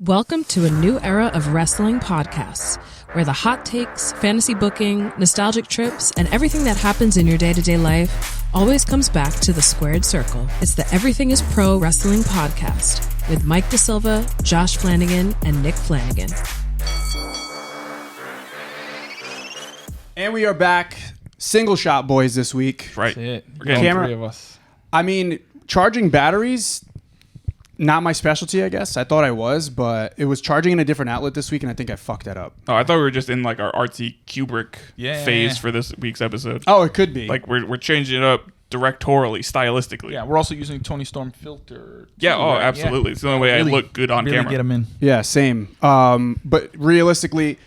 Welcome to a new era of wrestling podcasts, where the hot takes, fantasy booking, nostalgic trips, and everything that happens in your day-to-day life always comes back to the squared circle. It's the Everything is Pro Wrestling podcast with Mike DeSilva, Josh Flanagan, and Nick Flanagan. And we are back, single shot boys this week. Right. That's it. We're getting Camera. Three of us. I mean, charging batteries, not my specialty, I guess. I thought I was, but it was charging in a different outlet this week, and I think I fucked that up. Oh, I thought we were just in like our artsy Kubrick Yeah. phase for this week's episode. Oh, it could be. Like we're changing it up directorially, stylistically. Yeah, we're also using Tony Storm filter. Yeah, too, oh, right? absolutely. Yeah. It's the only way I look good on really camera. Get them in. Yeah, same. But realistically,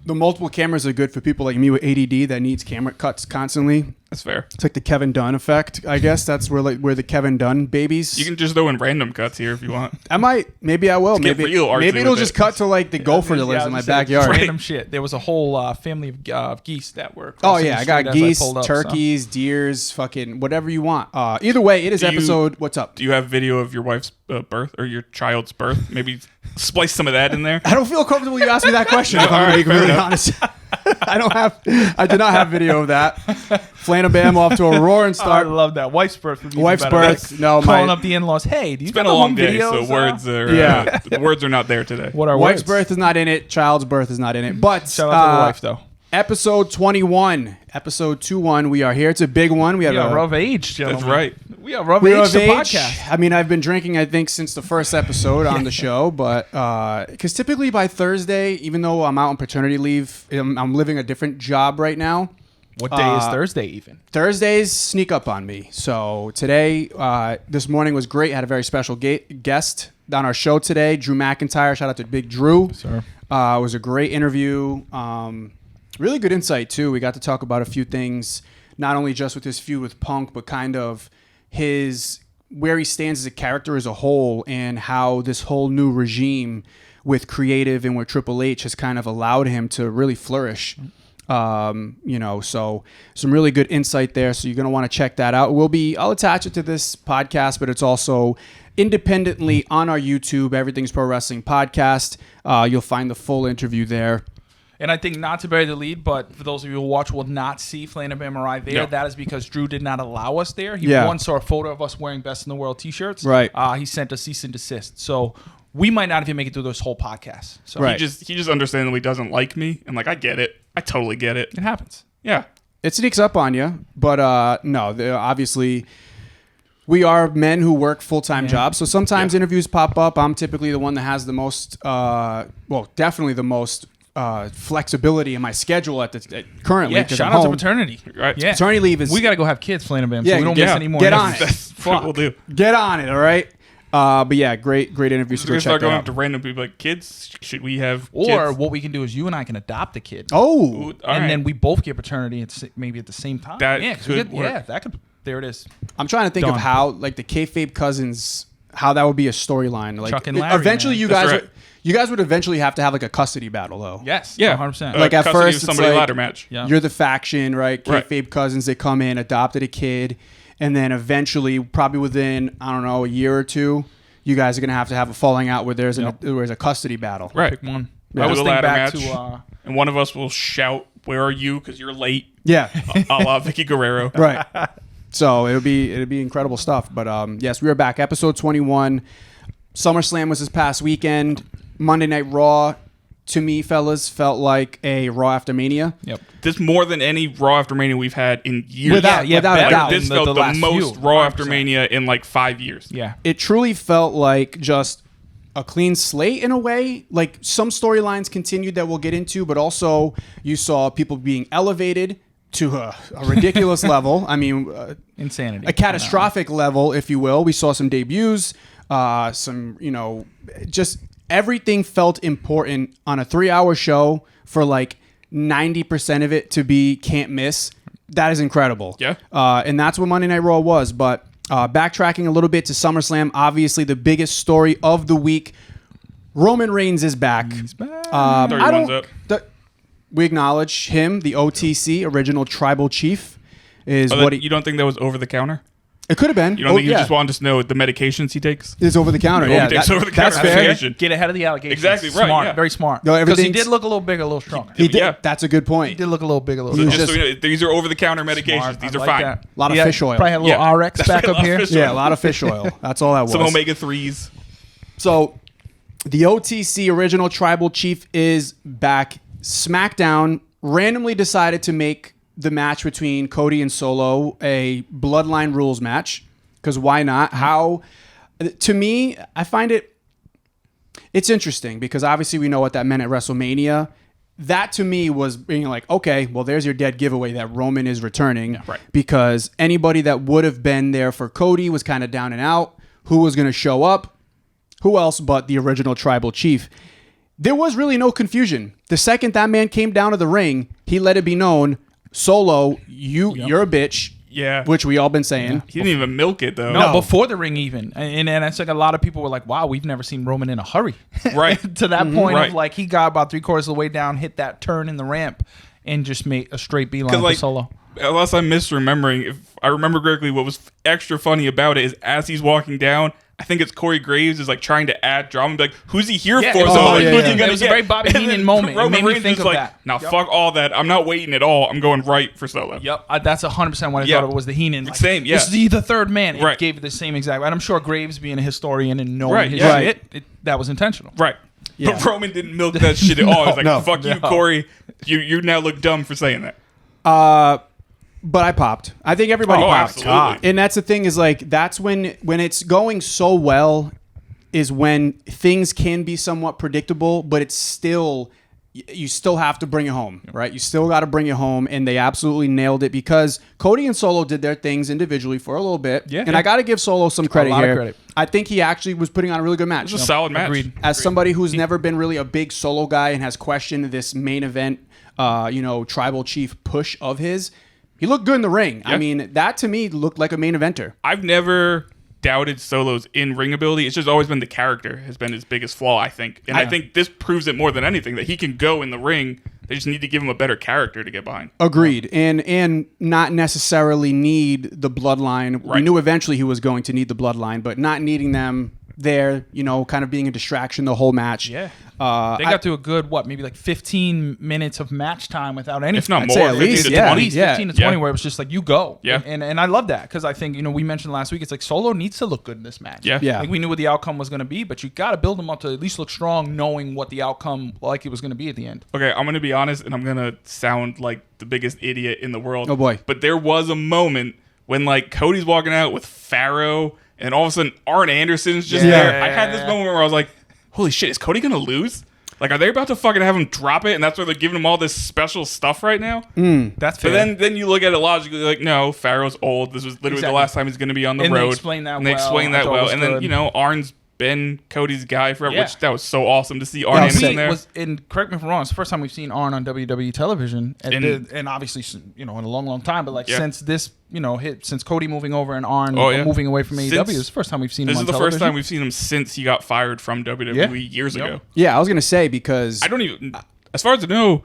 the multiple cameras are good for people like me with ADD that needs camera cuts constantly. That's fair. It's like the Kevin Dunn effect, I guess. That's where we're the Kevin Dunn babies. You can just throw in random cuts here if you want. I might. Maybe I will. get Maybe real artsy maybe it'll with just it. cut to like the gopher that lives in my backyard. Random shit. There was a whole family of geese that were. Oh crossing yeah, the I got street as geese, pulled up, turkeys, deers, fucking whatever you want. Either way, it is episode. What's up? Do you have video of your wife's birth or your child's birth? Maybe splice some of that in there. I don't feel comfortable you ask me that question. If I'm all right, being really fair honest. I did not have video of that. Flanabam off to a roaring I start. love that. Wife's birth. would be Wife's even better. birth. No, Calling my up the in-laws. Hey, do you It's been got a the long home day, videos, so words are Yeah. the words are not there today. What are wife's words? birth is not in it. Child's birth is not in it. But Shout out to the wife though. episode 21, episode 21. We are here. It's a big one. We have We are a of age, gentlemen. That's right. We are of We're age of to age. podcast. I mean, I've been drinking, I think, since the first episode on the show, but because typically by Thursday, even though I'm out on paternity leave, I'm living a different job right now. What day is Thursday even? Thursdays sneak up on me. So today, this morning was great. Had a very special guest on our show today, Drew McIntyre. Shout out to Big Drew. Sir. It was a great interview. Really good insight, too. We got to talk about a few things, not only just with his feud with Punk, but kind of where he stands as a character as a whole and how this whole new regime with creative and with Triple H has kind of allowed him to really flourish. So some really good insight there. So you're going to want to check that out. I'll attach it to this podcast, but it's also independently on our YouTube, Everything's Pro Wrestling Podcast. You'll find the full interview there. And I think not to bury the lead, but for those of you who watch will not see Flanabam arrive there. No. That is because Drew did not allow us there. He Yeah. once saw a photo of us wearing Best in the World t-shirts. Right. He sent a cease and desist. So we might not even make it through this whole podcast. So Right. He just understandably doesn't like me, and like I get it. I totally get it. it happens. Yeah. It sneaks up on you, but obviously we are men who work full-time jobs. So sometimes interviews pop up. I'm typically the one that has the most, definitely the most flexibility in my schedule currently. Yeah, 'cause shout I'm out to home. paternity. Right. Yeah. Paternity leave is We got to go have kids, Flanabam, Yeah, so we don't yeah. miss any more. Get on interviews. it. That's what we'll do. get on it. All right. But yeah, great interview. So We're go gonna check start that going out. up to random people like, kids, should we have Or kids? what we can do is you and I can adopt a kid. Oh, Ooh, all and right. then we both get paternity maybe at the same time. That yeah, 'cause we could get- work. Yeah, that could. There it is. I'm trying to think of Done. how like the kayfabe cousins, how that would be a storyline. Like Chuck and Larry, eventually, man. you That's guys, right. you guys would eventually have to have like a custody battle though. Yes. Yeah. 100%. Like, at custody of first, it's somebody like- ladder match. Yeah. You're the faction, right? Right. Kayfabe cousins, they come in, adopted a kid, and then eventually, probably within a year or two, you guys are gonna have a falling out where there's a custody battle. Right. Pick one. Yeah. I was Do a thinking ladder back match. to And one of us will shout, "Where are you?" Because you're late. Yeah. A la Vicky Guerrero. Right. So it'd be incredible stuff. But yes, we are back. Episode 21. SummerSlam was this past weekend. Monday Night Raw, to me, fellas, felt like a Raw after Mania. Yep. This more than any Raw after Mania we've had in years. Without a better doubt. than This the felt the last most few, Raw after 100%. Mania in like 5 years. Yeah. It truly felt like just a clean slate in a way. Like some storylines continued that we'll get into, but also you saw people being elevated to a ridiculous level. I mean, Insanity. a catastrophic level, if you will. We saw some debuts, just everything felt important on a 3-hour show for like 90% of it to be can't miss. That is incredible. Yeah. And that's what Monday Night Raw was. But backtracking a little bit to SummerSlam, obviously the biggest story of the week, Roman Reigns is back. He's back. 31's up. We acknowledge him, the OTC, original tribal chief, is Oh, what you don't think that was over the counter? It could have been. You don't think he just wanted us to know the medications he takes? It's over the counter. He takes over-the-counter that's fair. medication. Get ahead of the allegations. Exactly right, Smart, yeah. very smart. No, Because he everything's- did look a little bigger, a little stronger. He did. Yeah. That's a good point. He did look a little bigger, a little He was stronger. Just so you know, these are over-the-counter medications. Smart. These I are like fine. that. A lot of He fish oil. Probably had a little Yeah. RX That's back right, a up lot of here. fish Yeah, a lot of fish oil. That's all that was. Some omega-3s. So, the OTC original tribal chief is back. SmackDown randomly decided to make the match between Cody and Solo a Bloodline rules match. Because why not? To me, I find it's interesting because obviously we know what that meant at WrestleMania. That to me was being like, okay, well, there's your dead giveaway that Roman is returning. right. Because anybody that would have been there for Cody was kind of down and out. Who was going to show up? Who else but the original tribal chief? There was really no confusion. The second that man came down to the ring, he let it be known, Solo, you're a bitch. Yeah. Which we all been saying. He didn't even milk it, though. No, before the ring even. And it's like a lot of people were like, wow, we've never seen Roman in a hurry. Right. To that point Right. of like, he got about 3/4 of the way down, hit that turn in the ramp, and just made a straight beeline for like, Solo. Unless I'm misremembering, if I remember correctly, what was extra funny about it is as he's walking down, I think it's Corey Graves is like trying to add drama, be like, who's he here Yeah, for? it was So a- like, yeah, who's yeah. he gonna It was a get? very Bobby And Heenan then moment. It Roman made me Reigns think is of like, that. now Yep. fuck all that. I'm not waiting at all. I'm going right for Solo. Yep, that's 100% what I Yeah. thought it was the Heenan. Like, Same, yeah. This is the third man. It Right. gave it the same exact. And I'm sure Graves being a historian and knowing Right, his yeah. shit, that was intentional. Right. Yeah. But Roman didn't milk that shit at all. He's like, no, fuck you, Corey. You now look dumb for saying that. But I popped. I think everybody Oh, popped. absolutely. And that's the thing is like, that's when it's going so well is when things can be somewhat predictable, but it's still, you still have to bring it home, right? You still got to bring it home. And they absolutely nailed it because Cody and Solo did their things individually for a little bit. Yeah. And I got to give Solo some credit lot of here. credit. I think he actually was putting on a really good match. It was a solid match. Agreed. As somebody who's never been really a big Solo guy and has questioned this main event, tribal chief push of his, he looked good in the ring. Yeah. I mean, that to me looked like a main eventer. I've never doubted Solo's in-ring ability. It's just always been the character has been his biggest flaw, I think. And I think this proves it more than anything, that he can go in the ring. They just need to give him a better character to get behind. Agreed. And not necessarily need the bloodline. We Right. knew eventually he was going to need the bloodline, but not needing them there, kind of being a distraction the whole match. Yeah. They got to a good, maybe like 15 minutes of match time without any. If not I'd more, say at 15 least, to yeah. 20. At least Yeah. 15 to 20 Yeah. where it was just like, you go. Yeah. And I love that because I think, we mentioned last week, it's like Solo needs to look good in this match. Yeah. Yeah. Like we knew what the outcome was going to be, but you got to build him up to at least look strong knowing what the outcome like it was going to be at the end. Okay, I'm going to be honest, and I'm going to sound like the biggest idiot in the world. Oh, boy. But there was a moment when, Cody's walking out with Pharaoh, and all of a sudden, Arn Anderson's just Yeah. there. I had this moment where I was like, holy shit, is Cody going to lose? Like, are they about to fucking have him drop it, and that's why they're giving him all this special stuff right now? That's fair. But then you look at it logically, like, no, Pharaoh's old. This was literally Exactly. the last time he's going to be on the And they road. explain that and they well. explain I that thought it well. was And then, good. Arn's been Cody's guy forever, Yeah. which that was so awesome to see Arn Yeah, Anderson see, there. And correct me if I'm wrong, it's the first time we've seen Arn on WWE television, and obviously, in a long, long time. But Yeah. since this, since Cody moving over and Arn Oh, yeah. moving away from AEW, Since- it's the first time we've seen him This on is the television. first time we've seen him since he got fired from WWE years Yep. ago. Yeah, I was going to say because I don't even, as far as I know,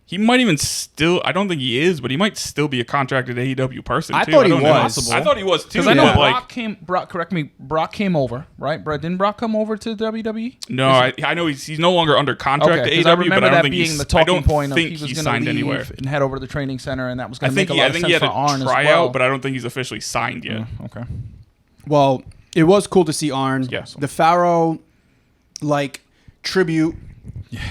he might even still, I don't think he is, but he might still be a contracted AEW person, I too. thought he don't know. was. I thought he was, too. Because I know but, Brock came over, right? Didn't Brock come over to WWE? no, I know he's no longer under contract Okay, to because AEW, I but remember I don't that think being he's, the I talking don't point of think he was he's going signed to leave anywhere. and head over to the training center, and that was I going to make think, a lot I of think sense he had for a Arn as tryout, well. but I don't think he's officially signed yet. Okay. Well, it was cool to see Arn. Yes. The Pharaoh, tribute. Yeah.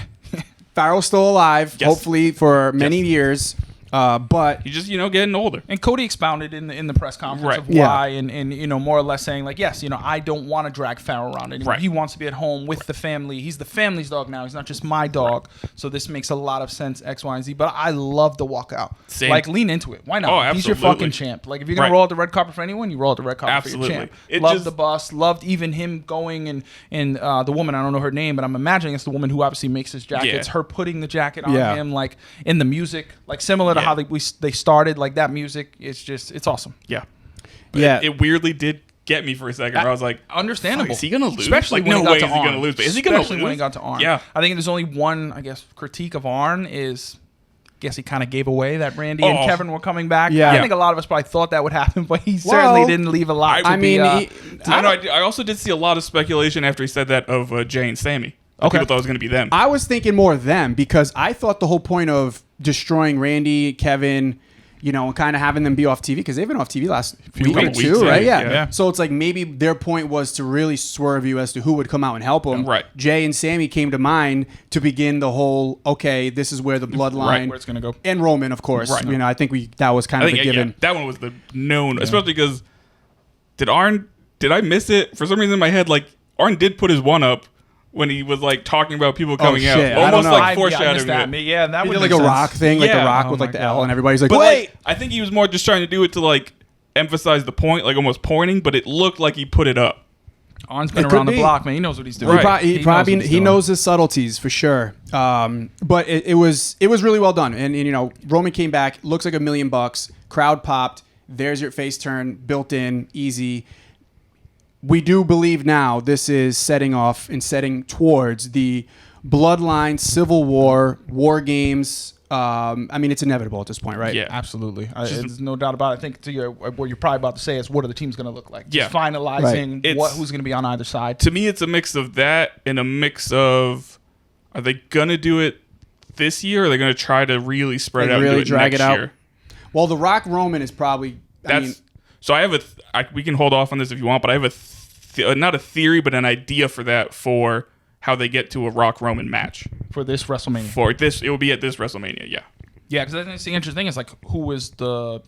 Pharaoh's still alive, Yes. hopefully for many years. But He's just, getting older. And Cody expounded in the press conference Right. of Yeah. why, and more or less saying like, yes, I don't want to drag Pharaoh around anymore. Right. He wants to be at home with the family. He's the family's dog now. He's not just my dog. So this makes a lot of sense, X, Y, and Z. But I love the walkout. Same. Like, lean into it. Why not? Oh, He's your absolutely. fucking champ. Like, if you're gonna Right. roll out the red carpet for anyone, you roll out the red carpet for Absolutely. your champ. It Loved just- the bus. Loved even him going and the woman. I don't know her name, but I'm imagining it's the woman who obviously makes his jackets. Yeah. Her putting the jacket on Yeah. him, like in the music, like similar to Yeah. how they started. Like that music, it's awesome. Yeah. But Yeah. It weirdly did get me for a second. Where I was like, Understandable. fuck, is he gonna lose? Especially Like, when no he got way to is he Arn. gonna lose, but is he gonna Especially when he lose? got to Arn. Yeah. I think there's only one, I guess, critique of Arn is guess he kind of gave away that Randy and Kevin were coming back. Yeah. I think a lot of us probably thought that would happen, but he certainly didn't leave a lot. I also did see a lot of speculation after he said that of Jay and Sammy. People thought it was going to be them. I was thinking more them because I thought the whole point of destroying Randy, Kevin, and kind of having them be off TV, because they've been off TV last week or two, right? Yeah. So it's like maybe their point was to really swerve you as to who would come out and help them. Right. Jay and Sammy came to mind to begin the whole, okay, this is where the bloodline, where it's going to go. And Roman, of course. Right. I think that was kind of a given. Yeah, that one was the known, especially because did I miss it? For some reason in my head, like, Arn did put his one up when he was like talking about people coming out, almost like foreshadowing it. Yeah, that he would did like a rock thing, like the rock with like the L, and everybody's like, but wait. I think he was more just trying to do it to like emphasize the point, like almost pointing, but it looked like he put it up. Arn's been around the block, man. He knows what he's doing. Right. He knows his subtleties for sure. But it was really well done, and Roman came back, looks like $1 million, crowd popped. There's your face turn, built in, easy. We do believe now this is setting towards the Bloodline, Civil War games. It's inevitable at this point, right? Yeah, absolutely. There's no doubt about it. I think what you're probably about to say is, what are the teams going to look like? Yeah. Just finalizing who's going to be on either side. To me, it's a mix of that and a mix of, are they going to do it this year, or are they going to try to really spread out and do it drag next it out? year? Well, the Rock Roman is probably... So I have we can hold off on this if you want, but I have not a theory, but an idea for that, for how they get to a Rock Roman match. For this WrestleMania. It will be at this WrestleMania, yeah. Yeah, because I think the interesting thing is, like, who's the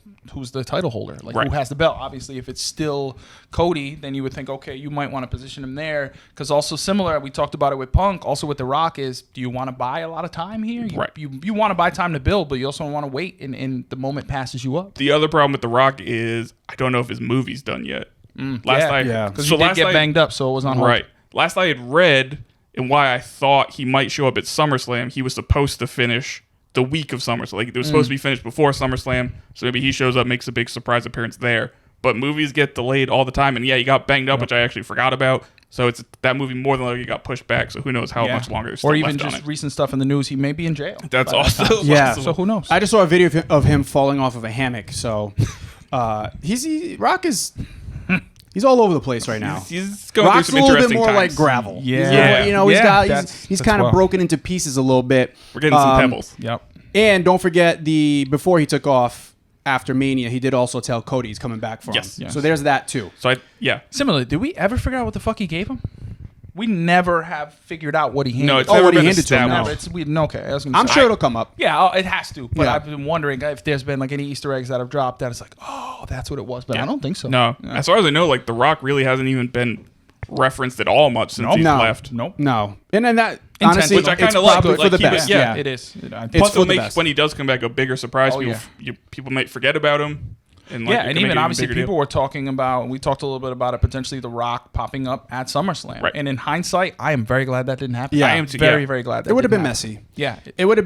title holder? Like, right. Who has the belt? Obviously, if it's still Cody, then you would think, okay, you might want to position him there. Because also similar, we talked about it with Punk, also with The Rock, is, do you want to buy a lot of time here? You want to buy time to build, but you also want to wait, and the moment passes you up. The other problem with The Rock is, I don't know if his movie's done yet. Because he did get banged up, so it was on hold. Right. Last I had read, and why I thought he might show up at SummerSlam, he was supposed to finish the week of SummerSlam. Like, it was supposed to be finished before SummerSlam, so maybe he shows up, makes a big surprise appearance there. But movies get delayed all the time, and he got banged up, which I actually forgot about. So it's that movie more than likely got pushed back. So who knows how much longer there's still left on it. Or even just recent stuff in the news, he may be in jail. That's also So who knows? I just saw a video of him falling off of a hammock. So Rock is. He's all over the place right now. He's going Rock's through some interesting a little bit more times. like gravel. Yeah. He's kind of broken into pieces a little bit. We're getting some pebbles. Yep. And don't forget, before he took off after Mania, he did also tell Cody he's coming back for him. Yes. So there's that too. So Similarly, did we ever figure out what the fuck he gave him? We never have figured out what he handed. No, it's never been established. I'm sure it'll come up. Yeah, it has to. But I've been wondering if there's been like any Easter eggs that have dropped that it's like, oh, that's what it was. But I don't think so. No. As far as I know, like, The Rock really hasn't even been referenced at all much since he's left. No. And then that, honestly, which I kind of like for the best. Yeah, it is. Plus, it'll make, when he does come back, a bigger surprise. People might forget about him. And and even obviously people were talking about, we talked a little bit about it, potentially The Rock popping up at SummerSlam. Right. And in hindsight, I am very glad that didn't happen. Yeah. I am very, very glad that it would have been happen. messy. Yeah. It would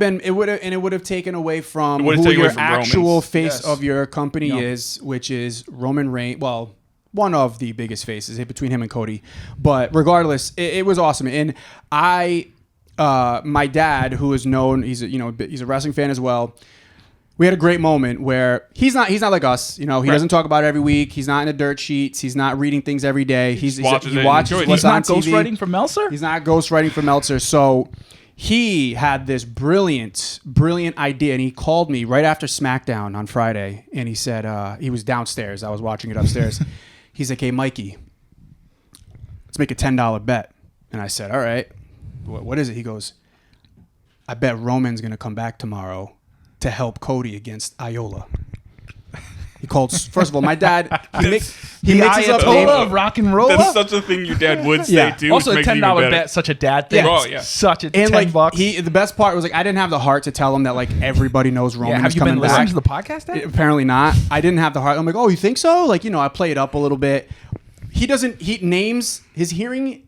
have taken away from who your actual face of your company is, which is Roman Reigns. Well, one of the biggest faces between him and Cody. But regardless, it was awesome. And my dad, who is known, he's a wrestling fan as well. We had a great moment where he's not like us. He doesn't talk about it every week. He's not in the dirt sheets. He's not reading things every day. He watches what's He's on not TV. ghostwriting for Meltzer? He's not ghostwriting for Meltzer. So he had this brilliant idea, and he called me right after SmackDown on Friday, and he said, he was downstairs. I was watching it upstairs. He's like, hey, Mikey, let's make a $10 bet. And I said, all right. What is it? He goes, I bet Roman's going to come back tomorrow to help Cody against Iola. He called. First of all, my dad. He mixes up names of rock and roll. That's such a thing your dad would say too. Also, a $10 bet, such a dad thing. Such a $10. The best part was like I didn't have the heart to tell him that like everybody knows Roman is coming back. Have you been listening to the podcast? Apparently not. I didn't have the heart. I'm like, oh, you think so? Like I play it up a little bit. He doesn't. He names his hearing.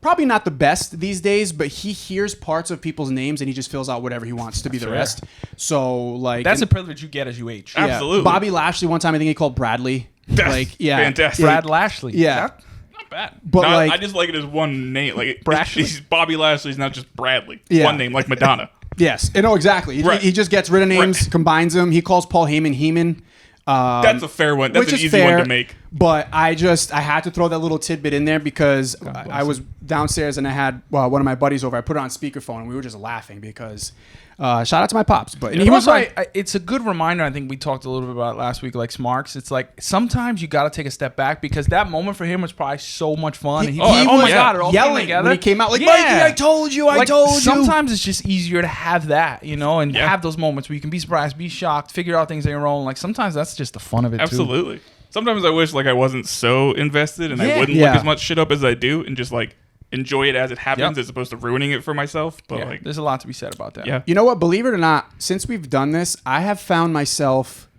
Probably not the best these days, but he hears parts of people's names and he just fills out whatever he wants to be the rest. So that's a privilege you get as you age. Yeah. Absolutely. Bobby Lashley one time I think he called Bradley. Fantastic. Brad Lashley. Yeah. Not bad. But I just like it as one name. Like Brashley. Bobby Lashley's not just Bradley. Yeah. One name like Madonna. Yes, no, exactly. Right. He just gets rid of names, combines them. He calls Paul Heyman Heeman. That's a fair one. That's which an is easy fair, one to make. But I had to throw that little tidbit in there because I was downstairs and I had one of my buddies over. I put it on speakerphone and we were just laughing because shout out to my pops. But he was right. It's a good reminder. I think we talked a little bit about it last week, like Smarks. It's like sometimes you got to take a step back because that moment for him was probably so much fun. He was my God, it all yelling came together. when he came out like, Mikey, I told you, I told you. Sometimes it's just easier to have that, and have those moments where you can be surprised, be shocked, figure out things on your own. Like sometimes that's just the fun of it too. Absolutely. Sometimes I wish like I wasn't so invested and I wouldn't look as much shit up as I do and just like enjoy it as it happens as opposed to ruining it for myself. But like, there's a lot to be said about that. Yeah. You know what? Believe it or not, since we've done this, I have found myself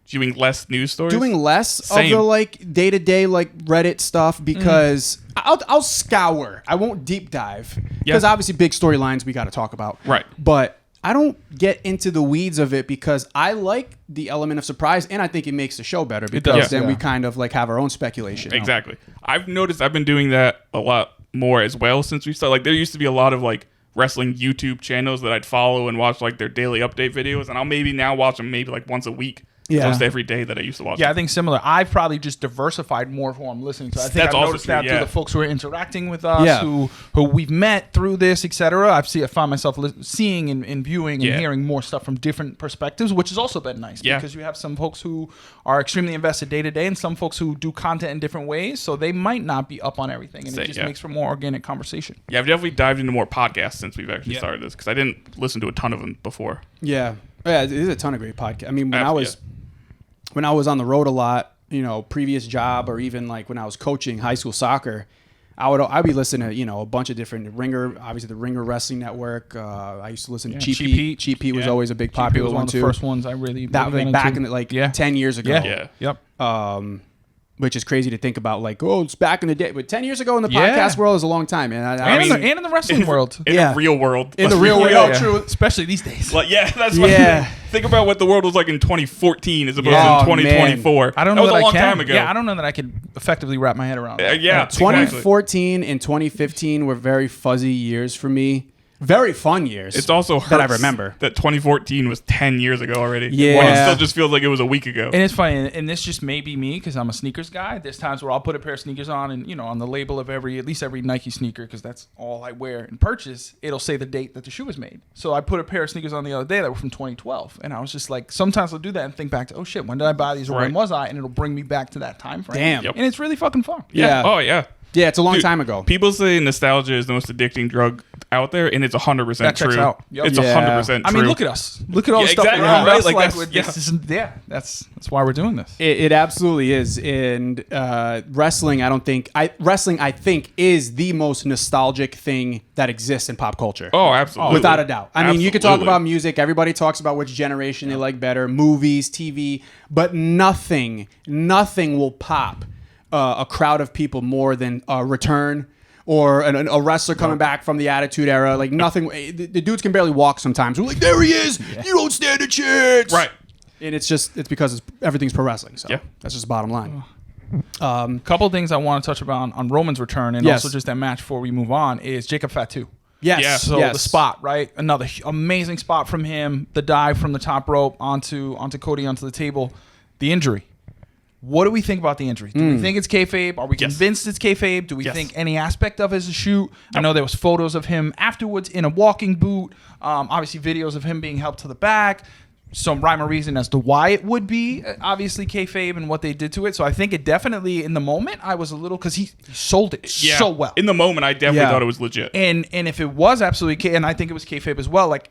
doing less news stories. Doing less of the like day-to-day like Reddit stuff because I'll scour. I won't deep dive because obviously big storylines we got to talk about. Right. But I don't get into the weeds of it because I like the element of surprise and I think it makes the show better because then we kind of like have our own speculation. Exactly. I've noticed I've been doing that a lot more as well since we started. Like there used to be a lot of like wrestling YouTube channels that I'd follow and watch like their daily update videos, and I'll maybe now watch them maybe like once a week. Almost every day that I used to watch. Yeah, I think similar. I've probably just diversified more of who I'm listening to. I think I've noticed that through the folks who are interacting with us, who we've met through this, etc. I find myself seeing and viewing and hearing more stuff from different perspectives, which has also been nice because you have some folks who are extremely invested day to day and some folks who do content in different ways, so they might not be up on everything, and it just makes for more organic conversation. Yeah, I've definitely dived into more podcasts since we've actually started this because I didn't listen to a ton of them before. Yeah, there's a ton of great podcasts. I mean, when I was on the road a lot, previous job or even like when I was coaching high school soccer, I'd be listening to, a bunch of different Ringer, obviously the Ringer Wrestling Network. I used to listen to Cheap Heat. Cheap Heat was always a big popular one too. One of the first ones I really that like back in the 10 years ago. Yeah. Yep. Which is crazy to think about, like, it's back in the day. But 10 years ago in the podcast world is a long time, man. And in the wrestling world. In the real world. In the real world, true. Especially these days. Like, that's what think about what the world was like in 2014 as opposed to 2024. Man. I don't know that was that a long I can. time ago. Yeah, I don't know that I could effectively wrap my head around that. 2014 and 2015 were very fuzzy years for me. Very fun years. It's also that I remember that 2014 was 10 years ago already. Yeah. When it still just feels like it was a week ago. And it's funny, and this just may be me because I'm a sneakers guy. There's times where I'll put a pair of sneakers on and, on the label of at least every Nike sneaker, because that's all I wear and purchase, it'll say the date that the shoe was made. So I put a pair of sneakers on the other day that were from 2012. And I was just like, sometimes I'll do that and think back to, oh shit, when did I buy these or when was I? And it'll bring me back to that time frame. Damn. And it's really fucking fun. Yeah. Oh, yeah. Yeah, it's a long time ago. People say nostalgia is the most addicting drug out there, and it's 100% that true. Checks out. Yep. It's 100% true. I mean, look at us. Look at all the stuff exactly, around us. Right? That's why we're doing this. It absolutely is. And wrestling, I think is the most nostalgic thing that exists in pop culture. Oh, absolutely. Without a doubt. I mean, you could talk about music. Everybody talks about which generation they like better, movies, TV, but nothing will pop a crowd of people more than a return or a wrestler coming back from the Attitude Era. Like nothing. The dudes can barely walk sometimes. We're like, there he is. Yeah. You don't stand a chance. Right. And it's because everything's pro wrestling. So that's just the bottom line. Couple of things I want to touch about on Roman's return and also just that match before we move on is Jacob Fatu. Yes. Yeah. So the spot, right? Another amazing spot from him. The dive from the top rope onto Cody onto the table. The injury. What do we think about the injury? Do we think it's kayfabe? Are we convinced it's kayfabe? Do we think any aspect of it is a shoot? I know there was photos of him afterwards in a walking boot. Obviously videos of him being helped to the back. Some rhyme or reason as to why it would be obviously kayfabe and what they did to it. So I think it definitely, in the moment, I was a little, because he sold it so well. In the moment, I definitely thought it was legit. And if it was absolutely, and I think it was kayfabe as well, like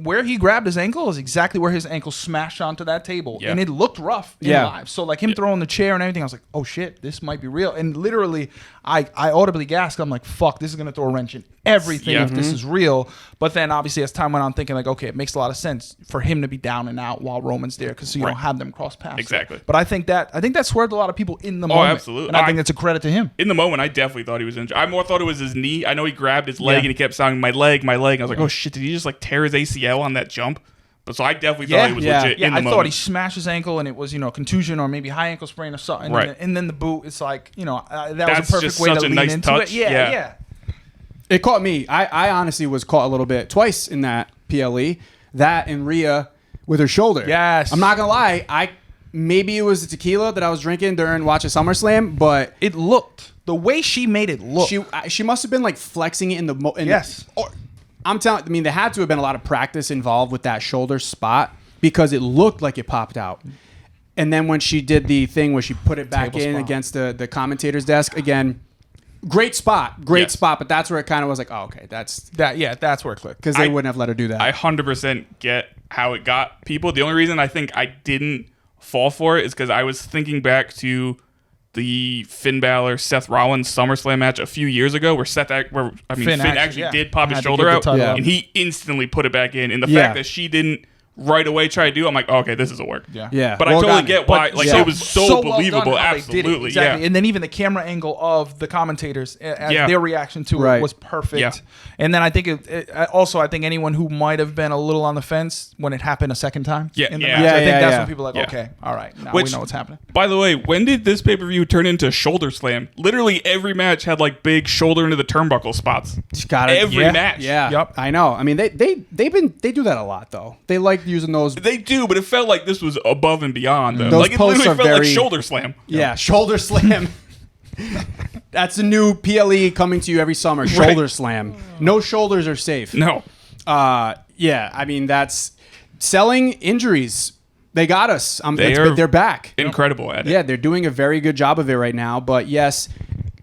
where he grabbed his ankle is exactly where his ankle smashed onto that table. And it looked rough in live. So like him throwing the chair and everything, I was like, oh shit, this might be real. And literally, I audibly gasped. I'm like, fuck, this is going to throw a wrench in everything if this is real. But then obviously as time went on, thinking like, okay, it makes a lot of sense for him to be down and out while Roman's there, because you don't have them cross paths. Exactly. But I think that swerved a lot of people in the moment. Oh, absolutely. And I think that's a credit to him. In the moment, I definitely thought he was injured. I more thought it was his knee. I know he grabbed his leg and he kept sounding my leg. And I was like, oh shit, did he just like tear his ACL on that jump? But so I definitely thought he was legit in the moment. I thought he smashed his ankle and it was, contusion or maybe high ankle sprain or something. Right. And then the boot, it's like, that That's was a perfect way to lean into it. It caught me. I honestly was caught a little bit twice in that PLE. That and Rhea with her shoulder. Yes. I'm not gonna lie. Maybe it was the tequila that I was drinking during watching SummerSlam, but It looked the way she made it look. she must have been like flexing it in the Yes. I'm telling. I mean, there had to have been a lot of practice involved with that shoulder spot because it looked like it popped out. And then when she did the thing where she put it back Table in spot. against the commentator's desk again, great spot. But that's where it kind of was like, oh, okay, that's that's where it clicked. because they wouldn't have let her do that. I 100% get how it got people. The only reason I think I didn't fall for it is because I was thinking back to the Finn Balor Seth Rollins SummerSlam match a few years ago where Finn actually did pop his Had to shoulder give the out title up. and he instantly put it back in. And the Yeah. fact that she didn't right away try to do, I'm like, oh, okay, this is a work. Yeah. But Well I totally done. get why. Like, it was so well believable. done how they did it. Absolutely. Exactly. Yeah. And then even the camera angle of the commentators, their reaction to Right. it was perfect. Yeah. And then I think I think anyone who might have been a little on the fence when it happened a second time. Yeah, in the yeah. match, Yeah, I think yeah, that's yeah. when people are like, Yeah. okay, all right, now Which- we know what's happening. By the way, when did this pay-per-view turn into shoulder slam? Literally every match had like big shoulder into the turnbuckle spots. Just gotta- Every match. Yeah. Yep. I know. I mean, they do that a lot though. They like using those. They do, but it felt like this was above and beyond though. Those Like it posts literally are felt like very- shoulder slam. Yeah, shoulder slam. That's a new PLE coming to you every summer. Shoulder slam. No shoulders are safe. No. Yeah, I mean that's selling injuries. They got us. They are they're back. Incredible at it. Yeah, they're doing a very good job of it right now. But yes,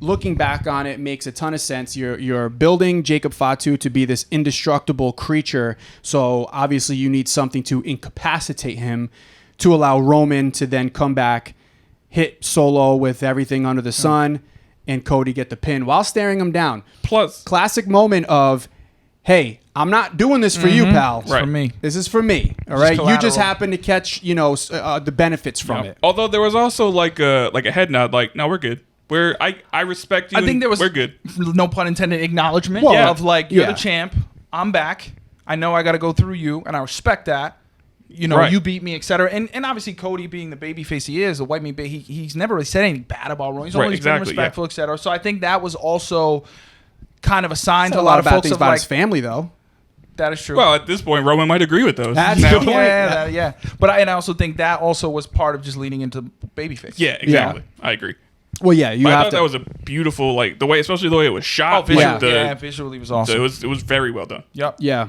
looking back on it makes a ton of sense. You're building Jacob Fatu to be this indestructible creature. So obviously you need something to incapacitate him to allow Roman to then come back, hit Solo with everything under the sun, and Cody get the pin while staring him down. Plus, Classic moment of, hey, I'm not doing this for you, pal. It's for me. This is for me. All right. You just collateral. happen to catch, the benefits from it. although there was also like a head nod, like, no, we're good. I respect you. I think and there was we're good. no pun intended acknowledgement Well, of like you're yeah. the champ. I'm back. I know I got to go through you, and I respect that. Right. You beat me, etc. And obviously Cody being the babyface he is, the white meat, he's never really said anything bad about Roman. He's Right, always exactly, been respectful, etc. So I think that was also kind of a sign Said to a lot of bad folks things of about like his family, though. that is true. Well, at this point, Roman might agree with those. That's Now- the point. yeah. But I also think that also was part of just leading into babyface. Yeah, exactly. I agree. Well, yeah, you But I have thought to. that was a beautiful, like the way, especially the way it was shot. Visually, like, the- visually was so awesome. it was very well done. Yep. yeah.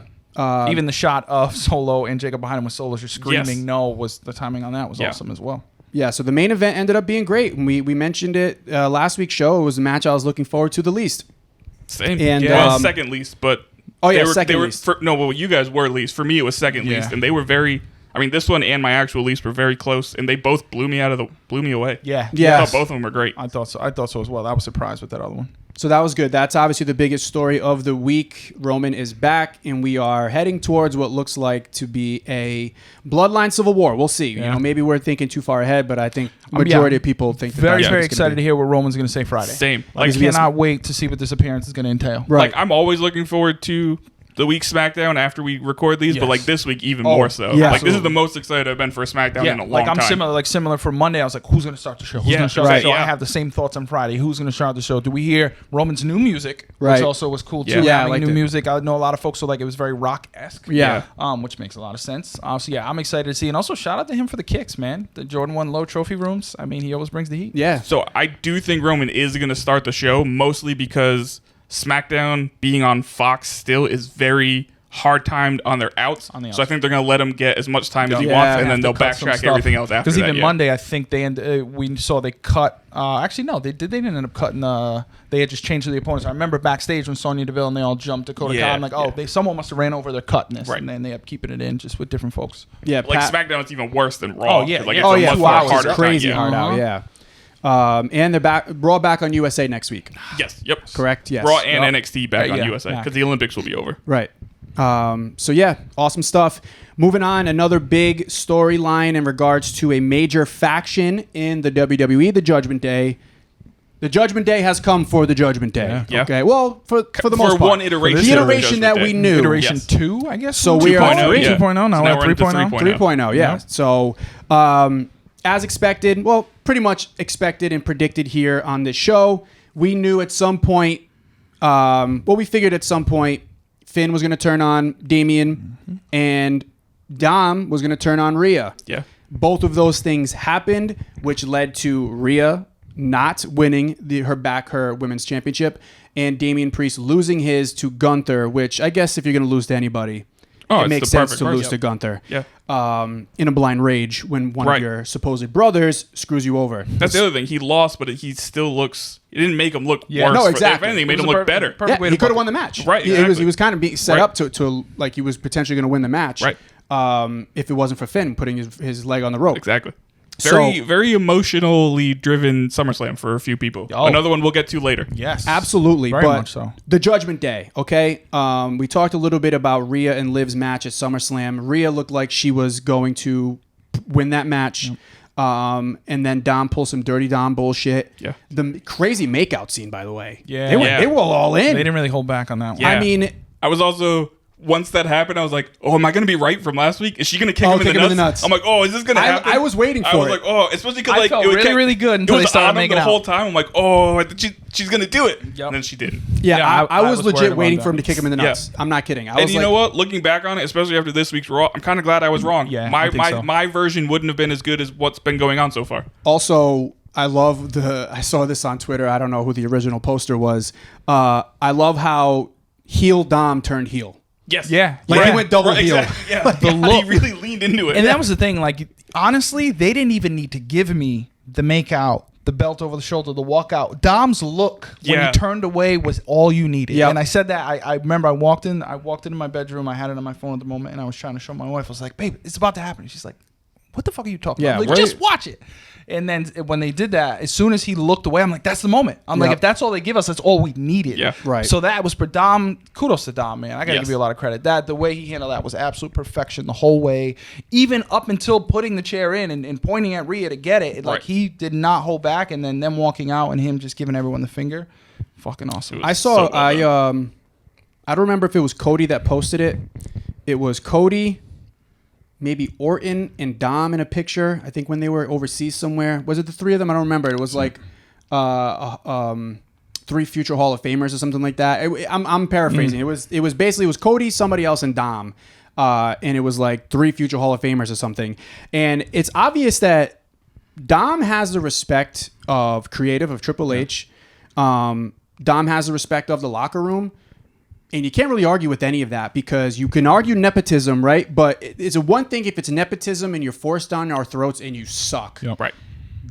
Even the shot of Solo and Jacob behind him with Solo just screaming Yes. no was the timing on that was Yeah. awesome as well. Yeah, so the main event ended up being great. We mentioned it last week's show. It was a match I was looking forward to the least. Same. And, well, second least, but Oh, yeah, they were, second they were, least. you guys were least. For me, it was second Yeah. least, and they were very. I mean, this one and my actual least were very close, and they both blew me away. Yeah. Yeah. I Yes. thought both of them were great. I thought so as well. I was surprised with that other one. So that was good. That's obviously the biggest story of the week. Roman is back, and we are heading towards what looks like to be a Bloodline Civil War. We'll see. Yeah. Maybe we're thinking too far ahead, but I think majority of people think that Very, that's what very it's gonna excited to be. hear what Roman's going to say Friday. Same. I Like, cannot wait to see what this appearance is going to entail. Right. like I'm always looking forward to the week SmackDown after we record these, but Yes. like this week even Oh, more so. yeah. Like this is Absolutely. the most excited I've been for a SmackDown in a long like I'm time. similar for Monday. I was like, who's going to start the show? Who's Yeah, going to start right, the show? yeah. I have the same thoughts on Friday. Who's going to start the show? Do we hear Roman's new music, Right. which also was cool too? Yeah. Yeah, I Having liked new it. music. I know a lot of folks were like it was very rock-esque. Yeah. Which makes a lot of sense. So yeah, I'm excited to see. And also shout out to him for the kicks, man. The Jordan 1 low trophy rooms. I mean, he always brings the heat. Yeah. So I do think Roman is going to start the show, mostly because SmackDown being on Fox still is very hard timed on their outs. On the outs. So I think they're going to let him get as much time as he Yeah. wants, and Have then to they'll cut some backtrack stuff. everything else after Because that. even yeah. Monday, I think we saw they cut. Actually, no, they didn't end up cutting. They had just changed the opponents. I remember backstage when Sonya Deville and they all jumped Dakota Yeah, Kai. I'm like, oh, yeah. someone must have ran over their cutting this, Right. and then they up keeping it in just with different folks. Yeah. Like Pat- SmackDown is even worse than Raw. Oh, yeah, 'cause, like, yeah. it's Oh a yeah, much 2 more hours harder time, crazy yeah. hard out. Yeah. And they're Raw back on USA next week. Yes. Yep. Correct. Yes. Raw and Yep. NXT back on Yeah, USA yeah. because the Olympics will be over. Right. So yeah, awesome stuff. Moving on, another big storyline in regards to a major faction in the WWE, the Judgment Day. The Judgment Day has come for the Judgment Day. Yeah. Okay. Well, for the For most part. one iteration The of the iteration that Judgment we Day. knew. Iteration Yes. 2, I guess. So we are 2.0, yeah. 2.0. Now So we're now at we're into 3.0. 3.0. 3.0, yeah. Yeah. So, as expected, well, pretty much expected and predicted here on this show, we knew at some point, we figured at some point Finn was going to turn on Damian, and Dom was going to turn on Rhea. Yeah. Both of those things happened, which led to Rhea not winning her women's championship, and Damian Priest losing his to Gunther, which I guess if you're going to lose to anybody, it makes sense to lose to Gunther. Yeah. In a blind rage when one of your supposed brothers screws you over. That's the other thing. He lost, but he still looks. It didn't make him look worse. No, exactly. If anything, it made him look better. Yeah, he could have won the match. Right. He was kind of being set up to like he was potentially going to win the match. Right. If it wasn't for Finn putting his leg on the rope. Exactly. Very emotionally driven SummerSlam for a few people. Oh. Another one we'll get to later. Yes. Absolutely. Very but much so. The Judgment Day, okay? We talked a little bit about Rhea and Liv's match at SummerSlam. Rhea looked like she was going to win that match. Yep. And then Dom pulls some Dirty Dom bullshit. Yeah. The crazy makeout scene, by the way. Yeah. They were all in. They didn't really hold back on that one. Yeah. I mean... I was also... Once that happened, I was like, "Oh, am I going to be right from last week? Is she going to kick him in the nuts?" I'm like, "Oh, is this going to happen?" I was waiting for it. I was like, "Oh," especially because like felt it was really good until they started making the out. whole time. I'm like, "Oh, I think she's going to do it," Yep. and then she didn't. Yeah, I was worried legit about waiting that. for him to kick him in the nuts. Yeah. I'm not kidding. And you know what? Looking back on it, especially after this week's Raw, I'm kind of glad I was wrong. Yeah, my I think so. my version wouldn't have been as good as what's been going on so far. Also, I saw this on Twitter. I don't know who the original poster was. I love how heel Dom turned heel. Yes. Yeah. Like he went double heel. Exactly. Yeah. The look. He really leaned into it. And that was the thing. Like, honestly, they didn't even need to give me the make out, the belt over the shoulder, the walkout. Dom's look when he turned away was all you needed. Yep. And I said that. I remember I walked into my bedroom. I had it on my phone at the moment, and I was trying to show my wife. I was like, "Babe, it's about to happen." She's like, "What the fuck are you talking about?" I'm like, just watch it. And then when they did that, as soon as he looked away, I'm like, that's the moment. I'm like, if that's all they give us, that's all we needed. Yeah. Right. So that was for Dom. Kudos to Dom, man. I got to give you a lot of credit. The way he handled that was absolute perfection the whole way. Even up until putting the chair in and pointing at Rhea to get it. Like, he did not hold back. And then them walking out and him just giving everyone the finger. Fucking awesome. I saw, I don't remember if it was Cody that posted it. It was Cody, maybe Orton and Dom in a picture. I think when they were overseas somewhere. Was it the three of them? I don't remember. It was like 3 future Hall of Famers or something like that. I'm paraphrasing. It was Cody, somebody else, and Dom. And it was like 3 future Hall of Famers or something. And it's obvious that Dom has the respect of creative, of Triple H. Dom has the respect of the locker room. And you can't really argue with any of that because you can argue nepotism, right? But it's a one thing if it's nepotism and you're forced down our throats and you suck. Yep. Right.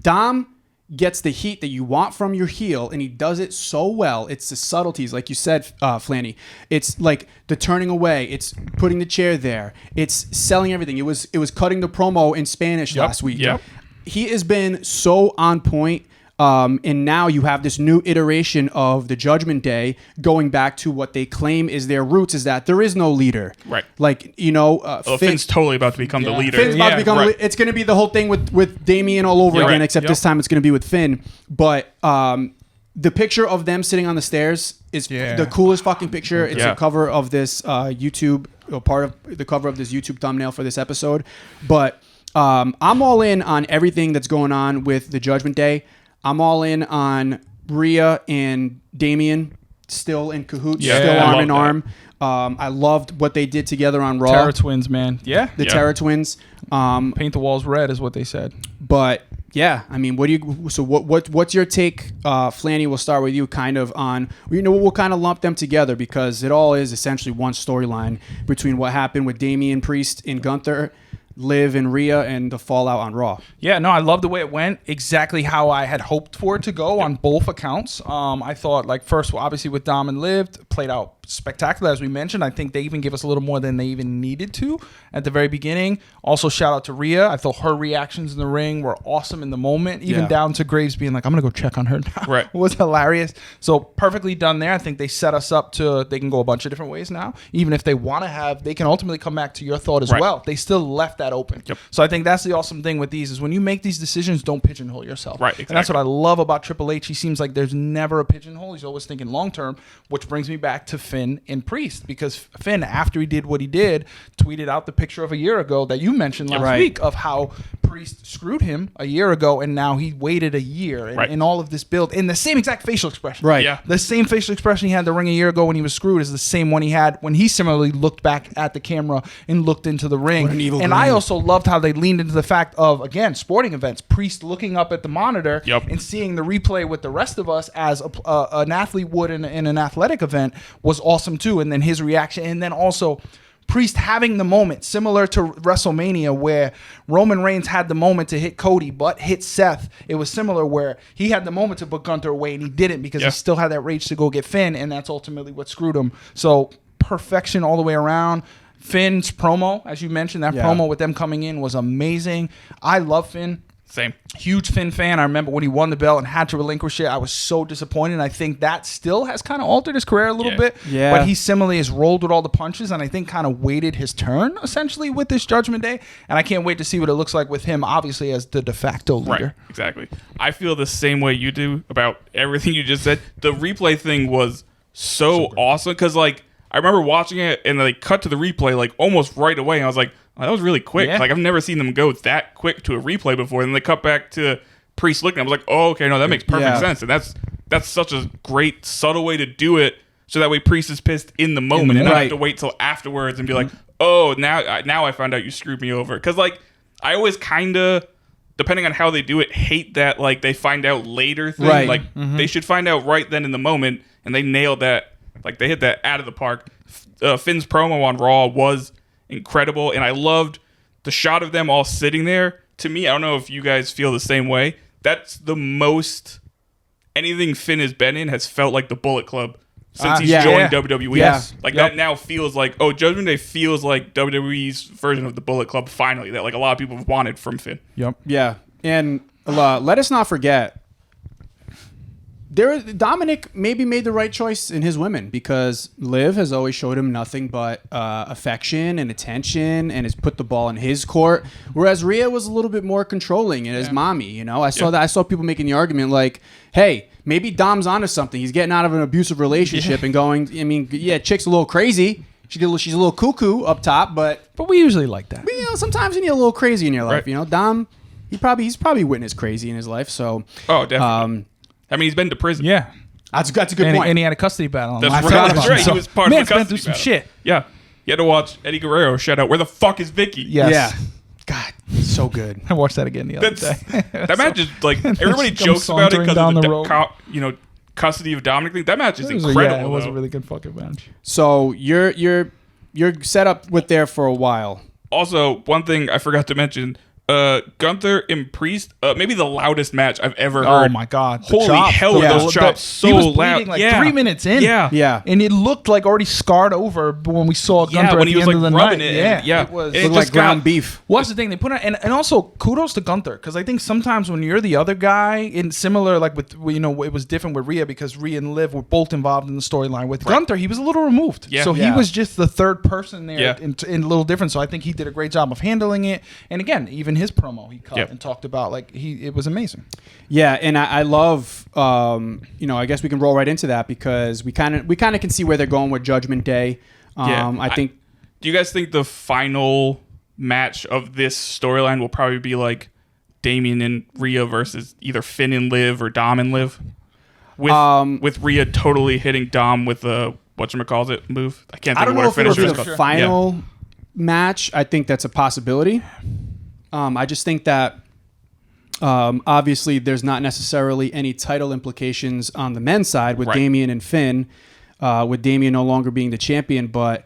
Dom gets the heat that you want from your heel, and he does it so well. It's the subtleties, like you said, Flanny. It's like the turning away. It's putting the chair there. It's selling everything. It was cutting the promo in Spanish last week. Yep. He has been so on point. And now you have this new iteration of the Judgment Day going back to what they claim is their roots, is that there is no leader. Right. Like, Finn's totally about to become the leader. Finn's about to become it's going to be the whole thing with Damian all over again, except this time it's going to be with Finn. But the picture of them sitting on the stairs is the coolest fucking picture. It's a cover of this YouTube, or part of the cover of this YouTube thumbnail for this episode. But I'm all in on everything that's going on with the Judgment Day. I'm all in on Rhea and Damian still in cahoots, still arm in arm. I loved what they did together on Raw. Terror Twins, man. Yeah. The Terror Twins. Paint the walls red is what they said. But yeah, I mean, what's your take, Flanny? We'll start with you, kind of on. We'll kind of lump them together because it all is essentially one storyline between what happened with Damian Priest and Gunther, Liv and Rhea, and the fallout on Raw. Yeah, no, I love the way it went. Exactly how I had hoped for it to go on both accounts. I thought, like, first, obviously with Dom and Liv, played out spectacular, as we mentioned. I think they even gave us a little more than they even needed to at the very beginning. Also, shout out to Rhea. I thought her reactions in the ring were awesome in the moment, even down to Graves being like, I'm going to go check on her now. Right. It was hilarious. So perfectly done there. I think they set us up to, they can go a bunch of different ways now. Even if they want to have, they can ultimately come back to your thought as well. They still left that open. Yep. So I think that's the awesome thing with these is when you make these decisions, don't pigeonhole yourself. Right, exactly. And that's what I love about Triple H. He seems like there's never a pigeonhole. He's always thinking long term, which brings me back to Finn and Priest, because Finn, after he did what he did, tweeted out the picture of a year ago that you mentioned last week of how Priest screwed him a year ago, and now he waited a year in all of this build in the same exact facial expression. Right. Yeah. The same facial expression he had in the ring a year ago when he was screwed is the same one he had when he similarly looked back at the camera and looked into the ring. What an evil and grin. I also loved how they leaned into the fact of, again, sporting events, Priest looking up at the monitor and seeing the replay with the rest of us as an athlete would in an athletic event was awesome too. And then his reaction, and then also Priest having the moment similar to WrestleMania where Roman Reigns had the moment to hit Cody but hit Seth. It was similar where he had the moment to put Gunther away and he didn't because he still had that rage to go get Finn, and that's ultimately what screwed him. So perfection all the way around. Finn's promo, as you mentioned, that promo with them coming in was amazing. I love Finn. Same. Huge Finn fan. I remember when he won the belt and had to relinquish it, I was so disappointed. I think that still has kind of altered his career a little bit. Yeah. But he similarly has rolled with all the punches and I think kind of waited his turn, essentially, with this Judgment Day. And I can't wait to see what it looks like with him, obviously, as the de facto leader. Right, exactly. I feel the same way you do about everything you just said. The replay thing was so awesome because, like, I remember watching it and they cut to the replay, like, almost right away. And I was like, oh, that was really quick. Yeah. Like, I've never seen them go that quick to a replay before. And then they cut back to Priest looking. I was like, oh, okay, no, that makes perfect sense. And that's such a great, subtle way to do it. So that way Priest is pissed in the moment and not have to wait till afterwards and be like, oh, now I found out you screwed me over. Because, like, I always kind of, depending on how they do it, hate that, like, they find out later thing. Right. Like, they should find out right then in the moment. And they nailed that. Like, they hit that out of the park. Finn's promo on Raw was incredible, and I loved the shot of them all sitting there. To me, I don't know if you guys feel the same way. That's the most anything Finn has been in has felt like the Bullet Club since he's joined WWE. Yes. Like, that now feels like, Judgment Day feels like WWE's version of the Bullet Club, finally, that, like, a lot of people have wanted from Finn. Yep. Yeah. And let us not forget, Dominic maybe made the right choice in his women because Liv has always showed him nothing but affection and attention and has put the ball in his court, whereas Rhea was a little bit more controlling and his mommy. You know, I saw people making the argument like, hey, maybe Dom's onto something. He's getting out of an abusive relationship and going. I mean, chick's a little crazy. She's a little cuckoo up top, but we usually like that. You know, sometimes you need a little crazy in your life. Right. You know, Dom, he's probably witnessed crazy in his life. So definitely. I mean, he's been to prison. Yeah. That's a good point. And he had a custody battle. That's right. He was part of the custody been through some battle. shit. Yeah. You had to watch Eddie Guerrero shout out, "Where the fuck is Vicky?" Yes. Yeah. God, so good. I watched that again the other day. That match is like, everybody jokes about it because of the custody of Dominic thing. That match is incredible. It was a really good fucking match. So you're set up with there for a while. Also, one thing I forgot to mention. Gunther and Priest, maybe the loudest match I've ever heard. Oh my god! Holy hell, those chops so he was loud! Like 3 minutes in, yeah, and it looked like already scarred over when we saw Gunther when at he the was end like of the rubbing night. it. It was looked like ground beef. What's the thing they put on? And also kudos to Gunther because I think sometimes when you're the other guy in similar like with it was different with Rhea because Rhea and Liv were both involved in the storyline. With Gunther, he was a little removed, so he was just the third person there, and a little different. So I think he did a great job of handling it. And again, even his promo he cut and talked about it was amazing. Yeah, and I love I guess we can roll right into that because we kind of can see where they're going with Judgment Day. I think. Do you guys think the final match of this storyline will probably be like Damian and Rhea versus either Finn and Liv or Dom and Liv? With Rhea totally hitting Dom with a whatchamacallit move. I can't think of what her finisher is called. The final match. I think that's a possibility. I just think that obviously there's not necessarily any title implications on the men's side with Damian and Finn, with Damian no longer being the champion, but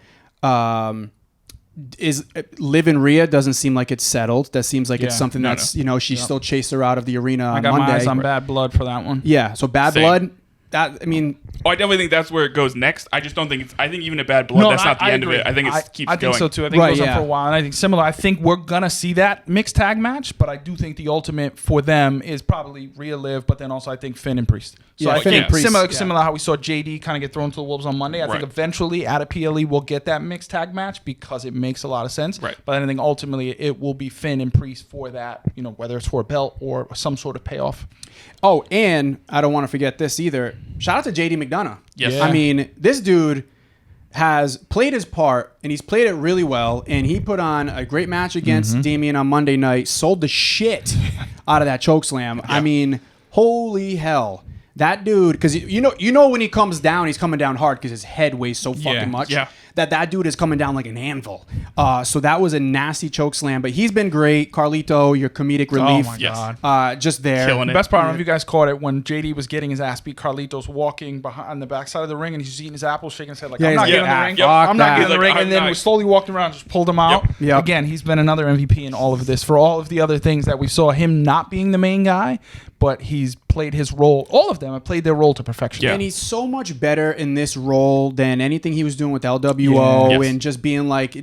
is Liv and Rhea doesn't seem like it's settled. That seems like it's something that's she still chased her out of the arena on Monday. I got my eyes on Bad Blood for that one. Yeah, so Bad Blood. That, I mean, I definitely think that's where it goes next. I just don't think I think even at Bad Blood, that's not the end of it. I think it keeps going. I think so too. I think it goes on for a while. And I think similar. I think we're going to see that mixed tag match, but I do think the ultimate for them is probably Rhea Liv, but then also I think Finn and Priest. So I think similar how we saw JD kind of get thrown to the wolves on Monday. I think eventually at a PLE we'll get that mixed tag match because it makes a lot of sense. Right. But I think ultimately it will be Finn and Priest for that, whether it's for a belt or some sort of payoff. Oh, and I don't want to forget this either. Shout out to JD McDonough. Yes. I mean, this dude has played his part, and he's played it really well, and he put on a great match against Damian on Monday night, sold the shit out of that chokeslam. I mean, holy hell. That dude, because you know when he comes down, he's coming down hard because his head weighs so fucking much. Yeah. That dude is coming down like an anvil. So that was a nasty choke slam, but he's been great. Carlito, your comedic relief. Oh my God. Just there. Killing The it. best part, I don't know if you guys caught it, when JD was getting his ass beat, Carlito's walking behind on the backside of the ring and he's eating his apple, shaking his head like, Yeah, I'm he's not like, getting in the "Ah, ring. fuck I'm not that." getting in the He's ring. like, And then "I'm we not." slowly walked around, just pulled him out. Yep. Again, he's been another MVP in all of this. For all of the other things that we saw him not being the main guy, but he's played his role. All of them have played their role to perfection. Yeah. And he's so much better in this role than anything he was doing with LWO Yes. and just being like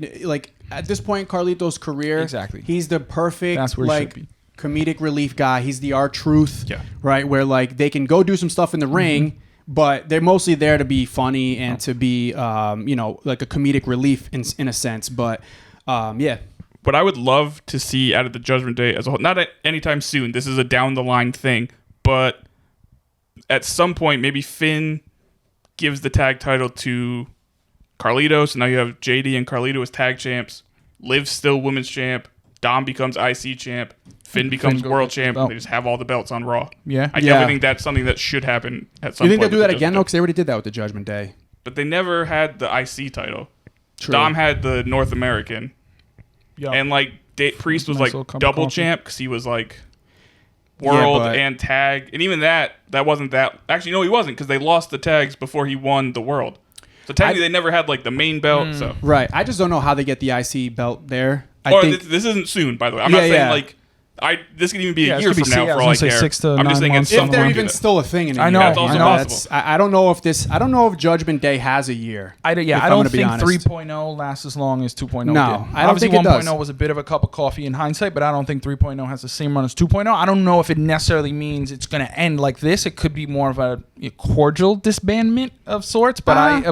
at this point in Carlito's career, Exactly. he's the perfect That's where he should be. comedic relief guy. He's the R-Truth, Yeah. right? Where like they can go do some stuff in the ring, but they're mostly there to be funny and to be, like a comedic relief in a sense. But yeah. What I would love to see out of the Judgment Day as a whole, not at anytime soon, this is a down the line thing, but at some point, maybe Finn gives the tag title to Carlito. So now you have JD and Carlito as tag champs. Liv's still women's champ. Dom becomes IC champ. Finn becomes goes world with the champ. belt. They just have all the belts on Raw. Yeah. I Yeah. definitely think that's something that should happen at some You think point. they'll do with that the again, Judgment though? Day. Because they already did that with the Judgment Day. But they never had the IC title. True. Dom had the North American. Yeah. And like Priest was Nice like little cup of double coffee. champ because he was like world but- and tag, and even that wasn't that. Actually, no, he wasn't because they lost the tags before he won the world. So technically, they never had like the main belt. So Right. I just don't know how they get the IC belt there. I or think this isn't soon, by the way. I'm Yeah, not saying yeah. like this could even be Yeah, a this year could be from now I was for all gonna I say care. 6 to I'm just 9 saying months, it's if something they're to even do that. still a thing in a I year. know, That's also I know. possible. I don't know if this. I don't know if Judgment Day has a year. I if I'm don't gonna be think honest. 3.0 lasts as long as 2.0 No, did. I don't Obviously, think it does. 1.0 was a bit of a cup of coffee in hindsight, but I don't think 3.0 has the same run as 2.0. I don't know if it necessarily means it's going to end like this. It could be more of a cordial disbandment of sorts, but I It's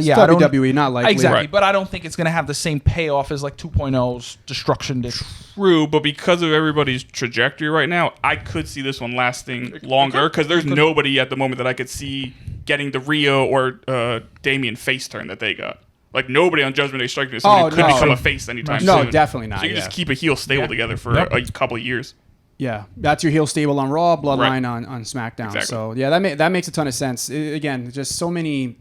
I don't WWE, not likely. exactly, Right. but I don't think it's going to have the same payoff as like 2.0's destruction did. True, but because of everybody's trajectory right now, I could see this one lasting longer because there's nobody at the moment that I could see getting the Rio or Damian face turn that they got. Like nobody on Judgment Day striking me as somebody who could no. become a face anytime No, soon. definitely not, So you can yeah. just keep a heel stable together for Yep. a couple of years. Yeah, that's your heel stable on Raw, Bloodline Right. on SmackDown. Exactly. So yeah, that makes a ton of sense. Again, just so many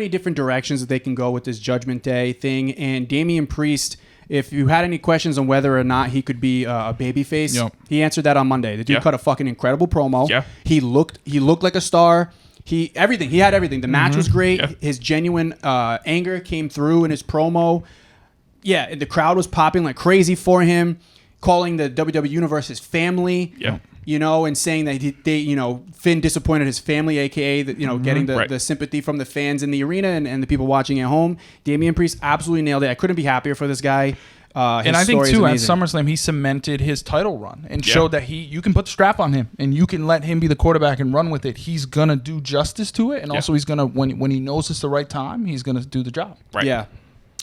different directions that they can go with this Judgment Day thing. And Damian Priest, if you had any questions on whether or not he could be a babyface, Yep. he answered that on Monday. The dude Yeah. cut a fucking incredible promo. Yeah. He looked like a star. He had everything. The match was great. Yeah. His genuine anger came through in his promo. Yeah, and the crowd was popping like crazy for him, calling the WWE Universe his family. Yeah. And saying that Finn disappointed his family, aka getting Right. the sympathy from the fans in the arena and the people watching at home. Damian Priest absolutely nailed it. I couldn't be happier for this guy. And I think too, at SummerSlam, he cemented his title run and Yeah. showed that you can put the strap on him and you can let him be the quarterback and run with it. He's gonna do justice to it, and also he's gonna when he knows it's the right time, he's gonna do the job. Right. Yeah.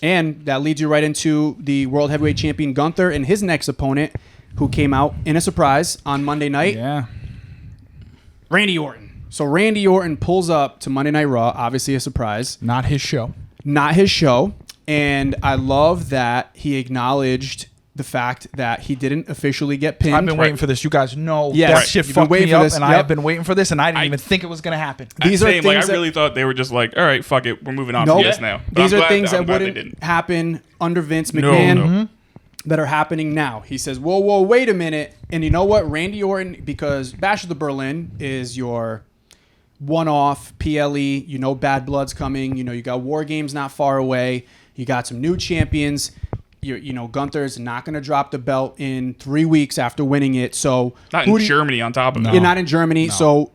And that leads you right into the World Heavyweight Champion Gunther and his next opponent, who came out in a surprise on Monday night, Yeah. Randy Orton. So Randy Orton pulls up to Monday Night Raw, obviously a surprise. Not his show. Not his show. And I love that he acknowledged the fact that he didn't officially get pinned. I've been waiting for this. You guys know Yes. that Right. shit You've been fucked waiting me for up, this. and I Yep. have been waiting for this, and I didn't even think it was gonna happen. These are Same, like, things I really thought they were just like, all right, fuck it, we're moving on Nope. from this now. But These I'm are glad things I'm that glad they wouldn't didn't. happen under Vince No, McMahon no. that are happening now. He says, whoa, wait a minute. And you know what? Randy Orton, because Bash of the Berlin is your one-off PLE. You know Bad Blood's coming. You got War Games not far away. You got some new champions. Gunther's not going to drop the belt in 3 weeks after winning it. So Not who in do you- Germany on top of it. You're not in Germany. So,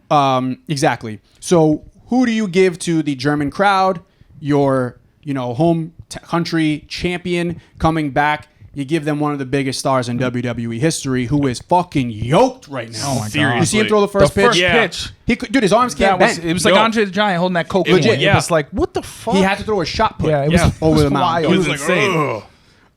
exactly. So, who do you give to the German crowd? Your, home country champion coming back. You give them one of the biggest stars in WWE history, who is fucking yoked right now. Oh my God. Seriously. You see him throw the first pitch? Yeah. pitch. He could, dude, his arms can't That was, bend. it was like No. Andre the Giant holding that coke. Legit, It yeah. was like, what the fuck? He had to throw a shot put Yeah, it was over the wild. mountain. It was He was insane. like, "Ugh."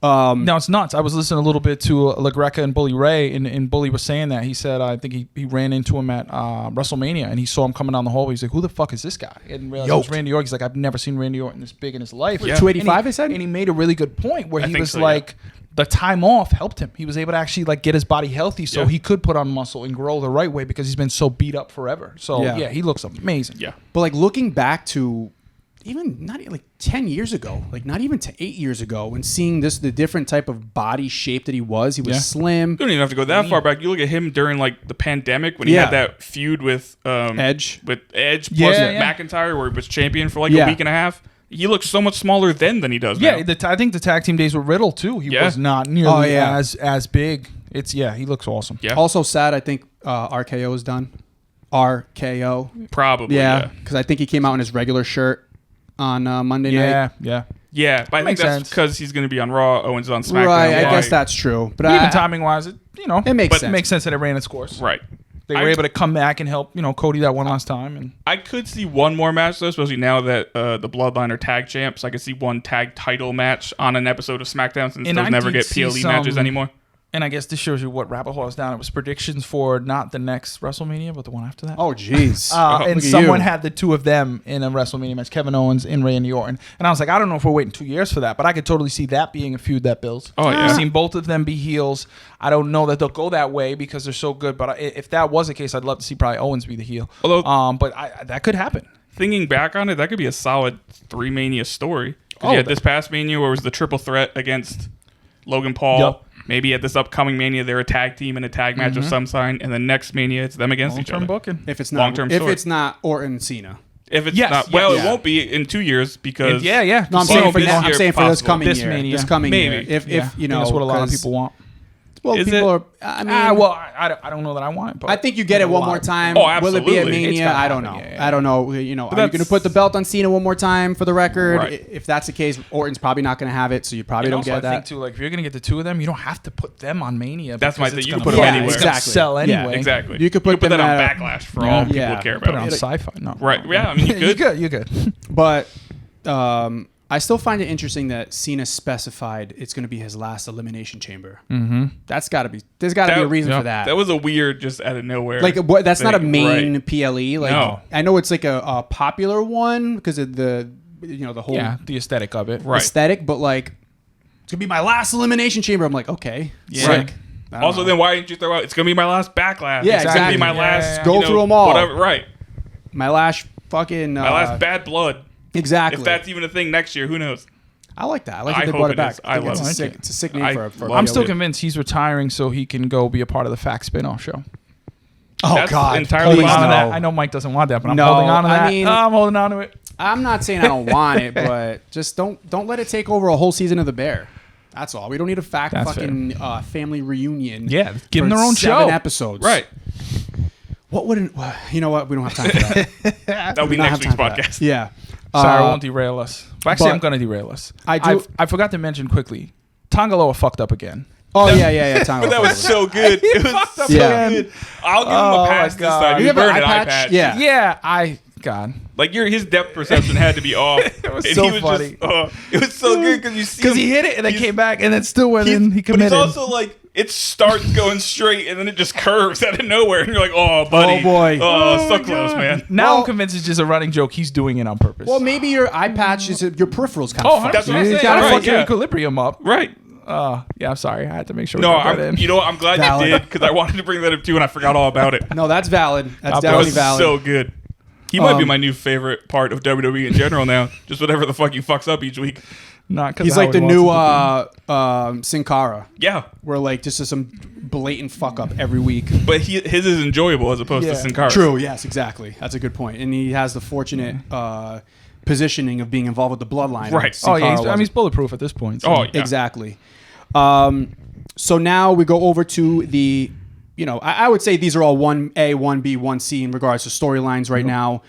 No, it's nuts. I was listening a little bit to LaGreca and Bully Ray, and Bully was saying that. He said, I think he ran into him at WrestleMania, and he saw him coming down the hallway. He's like, who the fuck is this guy? And realized it was Randy Orton. He's like, I've never seen Randy Orton this big in his life. Yeah. 285, I said? And he made a really good point where he was like, the time off helped him. He was able to actually like get his body healthy so he could put on muscle and grow the right way because he's been so beat up forever. So, yeah he looks amazing. Yeah. But like looking back to even not like 10 years ago, like not even to 8 years ago, and seeing the different type of body shape that he was slim. You don't even have to go that far back. You look at him during like the pandemic when he had that feud with Edge plus McIntyre where he was champion for like a week and a half. He looks so much smaller then than he does now. Yeah, I think the tag team days with Riddle too. He was not nearly as big. He looks awesome. Yeah. Also sad, I think RKO is done. RKO. Probably. Yeah, because I think he came out in his regular shirt on Monday night. Yeah, but I think that's because he's going to be on Raw. Owens is on SmackDown. Right, I guess that's true. But even timing wise, it makes sense. It makes sense that it ran its course. Right. They were able to come back and help, Cody that one last time. And I could see one more match, though, especially now that the Bloodline are tag champs. I could see one tag title match on an episode of SmackDown since those never get PLE matches anymore. And I guess this shows you what rabbit hole is down. It was predictions for not the next WrestleMania, but the one after that. Oh, jeez. And someone had the two of them in a WrestleMania match, Kevin Owens and Randy Orton. And I was like, I don't know if we're waiting 2 years for that, but I could totally see that being a feud that builds. Oh, yeah. I've seen both of them be heels. I don't know that they'll go that way because they're so good, but if that was the case, I'd love to see probably Owens be the heel. Although, but that could happen. Thinking back on it, that could be a solid 3 Mania story. You had this past Mania where it was the triple threat against Logan Paul. Yep. Maybe at this upcoming Mania, they're a tag team in a tag match of some sign, and the next Mania, it's them against each other. Booking. If it's not long-term story. If it's not Orton Cena. If it's not, it won't be in 2 years because No, I'm saying for this coming year. Mania. This coming year. Maybe. If that's what a lot of people want. Well, Is people it? are. I mean, I don't know that I want it. But I think you get it one more time. Oh, Will it be at absolutely. Mania? I don't know. I don't know. Are you going to put the belt on Cena one more time for the record? Right. If that's the case, Orton's probably not going to have it, so you probably don't get that. I think too, like if you're going to get the two of them, you don't have to put them on Mania. That's my thing. You can put them them anywhere. It's gonna sell anyway. Yeah, exactly. You could put that them on at- Backlash for all people care Put it about. on Sci-Fi. No. Right. Yeah, I mean, you could. You're good. But I still find it interesting that Cena specified it's going to be his last Elimination Chamber. Mm-hmm. There's got to be a reason for that. That was a weird, just out of nowhere. Like that's not a thing. main PLE. Like No. I know it's like a popular one because of the the whole the aesthetic of it. Right. aesthetic, but like it's gonna be my last Elimination Chamber. I'm like, okay, Yeah. sick. I don't Also, know. then why didn't you throw out? It's gonna be my last Backlash. Yeah, It's gonna be exactly. my last. Go through 'em all. Whatever. Right. my last fucking My last Bad Blood. exactly. If that's even a thing next year, who knows? I like that. I like I that they hope brought it it back. is. I think love it's it. It's a sick name I for love I'm it. still convinced he's retiring so he can go be a part of the Fact spin-off show. Oh That's God! entirely please Holding on to no. that. I know Mike doesn't want that, but I'm No, holding on to I that. mean- I'm holding on to it. I'm not saying I don't want it, but just don't let it take over a whole season of The Bear. That's all. We don't need a That's fucking family reunion. Yeah, give them for their own 7 show. episodes. Right. What wouldn't? You know what? We don't have time for that. That would be We don't next have week's time for that. podcast. Yeah. Sorry, I won't derail us. Well, actually, but- I'm going to derail us. I forgot to mention quickly, Tongaloa fucked up again. Oh yeah. Tom But that was so good. It was so Yeah. good. I'll give him Oh, a pass my this God. time. You He's have an burning eye an patch? eye patch. Yeah. God. Like his depth perception had to be off. It was And so he was funny. It was so good because you see Because him- he hit it and then he's- came back and then still went in. He But committed. he's also like, it starts going straight and then it just curves out of nowhere. And you're like, oh, buddy. Oh, boy. Oh, so my close, God. man. Now Well- I'm convinced it's just a running joke. He's doing it on purpose. Well, maybe your eye patch is your peripherals kind oh, of. That's what I'm he's saying. got to Right, fuck your yeah. equilibrium up. Right. Yeah, I'm sorry. I had to make sure we No, got that in. you know what? I'm glad Valid. you did because I wanted to bring that up too and I forgot all about it. No, that's valid. That's That definitely was valid. so good. He might be my new favorite part of WWE in general now. Just whatever the fuck he fucks up each week. Not 'cause He's Howard like the wants new it to Sin Cara, Yeah. where like just some blatant fuck up every week. But his is enjoyable as opposed Yeah. to Sin Cara's. True. Yes. Exactly. That's a good point. And he has the fortunate positioning of being involved with the Bloodline. Right. Sin Oh, yeah. Cara He's, I mean, wasn't. he's bulletproof at this point. So. Oh, yeah. Exactly. So now we go over to the, I would say these are all 1A, 1B, 1C in regards to storylines right now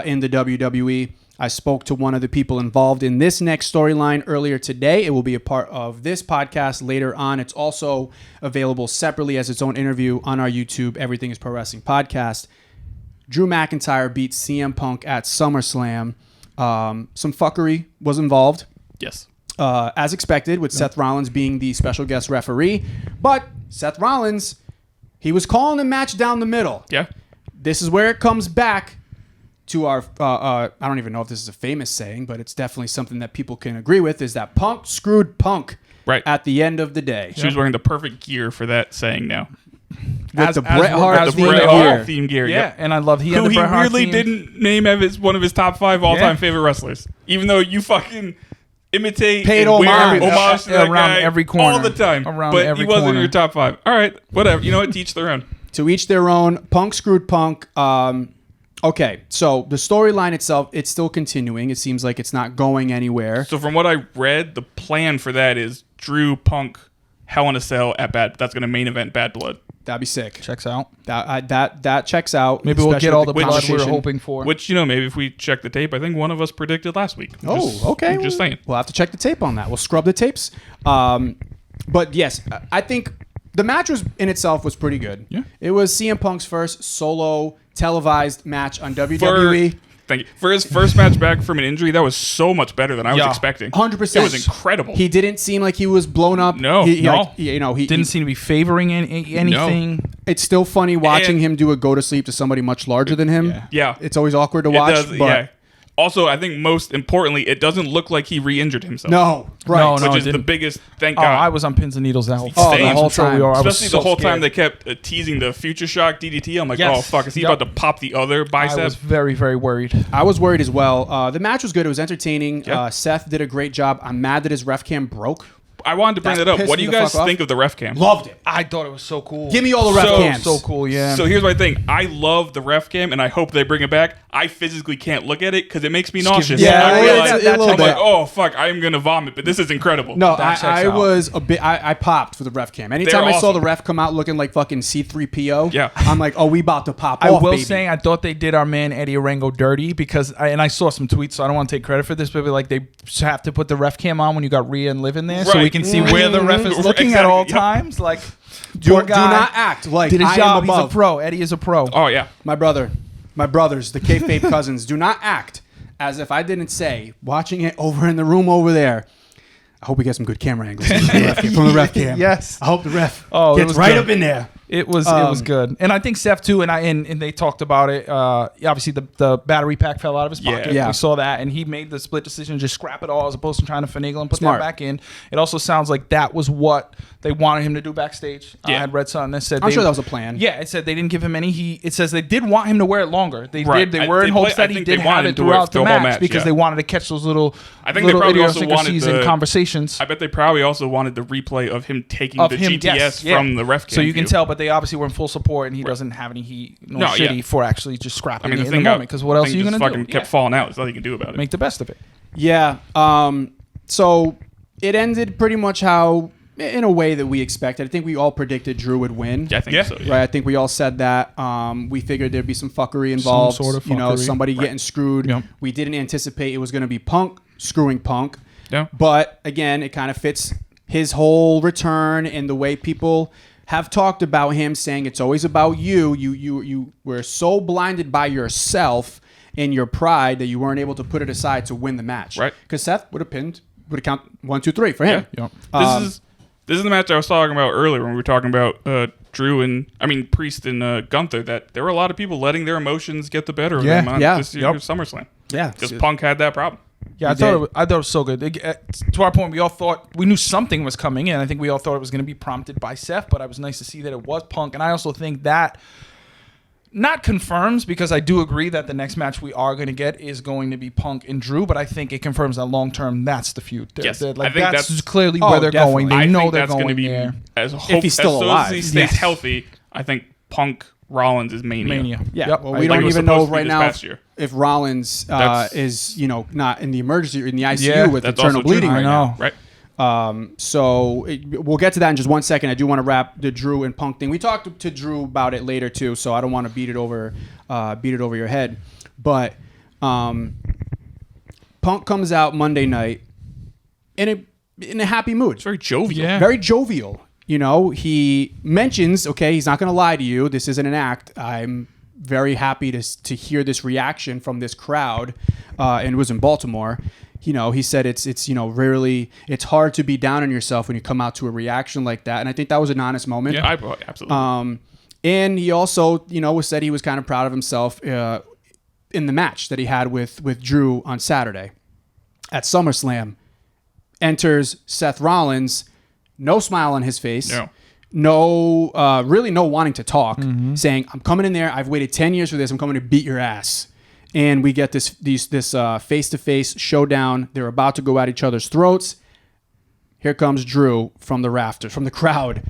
in the WWE. I spoke to one of the people involved in this next storyline earlier today. It will be a part of this podcast later on. It's also available separately as its own interview on our YouTube, Everything is Pro Wrestling podcast. Drew McIntyre beat CM Punk at SummerSlam. Some fuckery was involved. Yes. as expected, with Seth Rollins being the special guest referee. But Seth Rollins, he was calling the match down the middle. Yeah. This is where it comes back to our, I don't even know if this is a famous saying, but it's definitely something that people can agree with, is that Punk screwed Punk at the end of the day. She was wearing the perfect gear for that saying now. With the Bret Hart theme gear. Yeah, Yep. and I love who he weirdly didn't name as one of his top 5 all-time favorite wrestlers. Even though you fucking imitate Paid and wear homage. homage to that Around guy every corner. all the time. Around but every he wasn't in corner. your top 5. All right, whatever. You know what? Teach their own. To each their own. Punk screwed Punk. Okay, so the storyline itself, it's still continuing. It seems like it's not going anywhere. So from what I read, the plan for that is Drew, Punk, Hell in a Cell at Bad. That's going to main event Bad Blood. That'd be sick. Checks out. That checks out. Maybe we'll especially get all with the blood we were competition. hoping for. Which, maybe if we check the tape, I think one of us predicted last week. Okay. Just saying. We'll have to check the tape on that. We'll scrub the tapes. But yes, I think the match in itself was pretty good. Yeah. It was CM Punk's first solo televised match on WWE. Thank you. For his first match back from an injury, that was so much better than I was expecting. 100%. It was incredible. He didn't seem like he was blown up. No. He Didn't seem to be favoring anything. It's still funny watching him do a go to sleep to somebody much larger than him. Yeah. It's always awkward to watch. But Also, I think most importantly, it doesn't look like he re-injured himself. No, right. No, Which is it the didn't. biggest, thank Oh, God. I was on pins and needles the whole the whole show. time. I was Especially so the whole time scared. they kept teasing the Future Shock DDT. I'm like, Yes. oh, fuck. Is he Yep. about to pop the other bicep? I was very, very worried. I was worried as well. The match was good. It was entertaining. Yeah. Seth did a great job. I'm mad that his ref cam broke. I wanted to bring That that up. pissed What do me you the guys fuck off. think of the ref cam? Loved it. I thought it was so cool. Give me all the ref cams. So cool, yeah. So here's my thing. I love the ref cam, and I hope they bring it back. I physically can't look at it because it makes me nauseous. Yeah, I it's realize a little I'm bit. like, oh fuck, I am gonna vomit. But this is incredible. No, That checks I out. was a bit. I popped for the ref cam. Anytime They're I saw awesome. the ref come out looking like fucking C3PO, Yeah. I'm like, oh, we about to pop I off, will baby. say, I thought they did our man Eddie Arango dirty because, I saw some tweets, so I don't want to take credit for this, but like they have to put the ref cam on when you got Rhea and Liv in there, so we Right. can see where the ref is looking at all Exactly, yep. times. Like, do poor guy not act like did his I job. am He's a above. pro. Eddie is a pro. Oh yeah. My brothers, the kayfabe cousins, do not act as if I didn't say, watching it over in the room over there. I hope we get some good camera angles from the ref cam. Yes. I hope the ref Oh, it gets was right good. up in there. It was good, and I think Seth too. And they talked about it. Obviously, the battery pack fell out of his pocket. Yeah. We saw that, and he made the split decision to just scrap it all as opposed to trying to finagle and put Smart. that back in. It also sounds like that was what they wanted him to do backstage. I Yeah. had read something that said I'm sure that was a plan. Yeah, it said they didn't give him any. It says they did want him to wear it longer. They Right. did. They were in hopes that he think did they have wanted it to wear throughout the whole match because yeah. they wanted to catch those little. I think they probably also wanted idiosyncrasies and the conversations. I bet they probably also wanted the replay of him taking Of the him, GTS yes, yeah. from the ref cam. So you can view. tell, but they obviously were in full support, and he doesn't have any heat nor No, shitty yeah. for actually just scrapping I mean, it the in thing the moment. Because what else are you going to fucking do? kept falling out. There's nothing you can do about it. Make the best of it. Yeah. So it ended pretty much how, in a way that we expected. I think we all predicted Drew would win. Yeah, I think so. Yeah. Right. I think we all said that. We figured there'd be some fuckery involved. sort of You know, fuckery. somebody getting screwed. Yep. We didn't anticipate it was going to be Punk screwing Punk. Yeah. But again, it kind of fits his whole return and the way people have talked about him, saying it's always about you. You were so blinded by yourself and your pride that you weren't able to put it aside to win the match. Right. Because Seth would have count 1, 2, 3 for him. Yeah. This is the match I was talking about earlier when we were talking about Priest and Gunther. That there were a lot of people letting their emotions get the better of them on this year's SummerSlam. Yeah. Because Punk had that problem. Yeah, I thought it was so good. To our point, we knew something was coming in. I think we all thought it was going to be prompted by Seth, but it was nice to see that it was Punk. And I also think that not confirms, because I do agree that the next match we are going to get is going to be Punk and Drew, but I think it confirms that long term that's the feud. Yes, Like, I think that's clearly where they're definitely. going. They I know think they're that's going to be there. as he's still as alive. soon as he stays Yes. healthy. I think Punk Rollins is Mania. Yeah, Yep. well, I we like don't it was even know supposed to be right this now past year. if Rollins That's- is, not in the emergency or in the ICU Yeah, with That's internal also true. bleeding I right know. now. Right. We'll get to that in just 1 second. I do want to wrap the Drew and Punk thing. We talked to Drew about it later too, so I don't want to beat it over your head. But Punk comes out Monday night in a happy mood. It's very jovial. Yeah. Very jovial. He mentions, okay, he's not going to lie to you. This isn't an act. I'm very happy to hear this reaction from this crowd, and it was in Baltimore. he said it's rarely, it's hard to be down on yourself when you come out to a reaction like that. And I think that was an honest moment. Yeah, absolutely. And he also, said he was kind of proud of himself in the match that he had with Drew on Saturday at SummerSlam. Enters Seth Rollins, no smile on his face, really no wanting to talk, saying, "I'm coming in there. I've waited 10 years for this. I'm coming to beat your ass." And we get this face-to-face showdown. They're about to go at each other's throats. Here comes Drew from the rafters, from the crowd.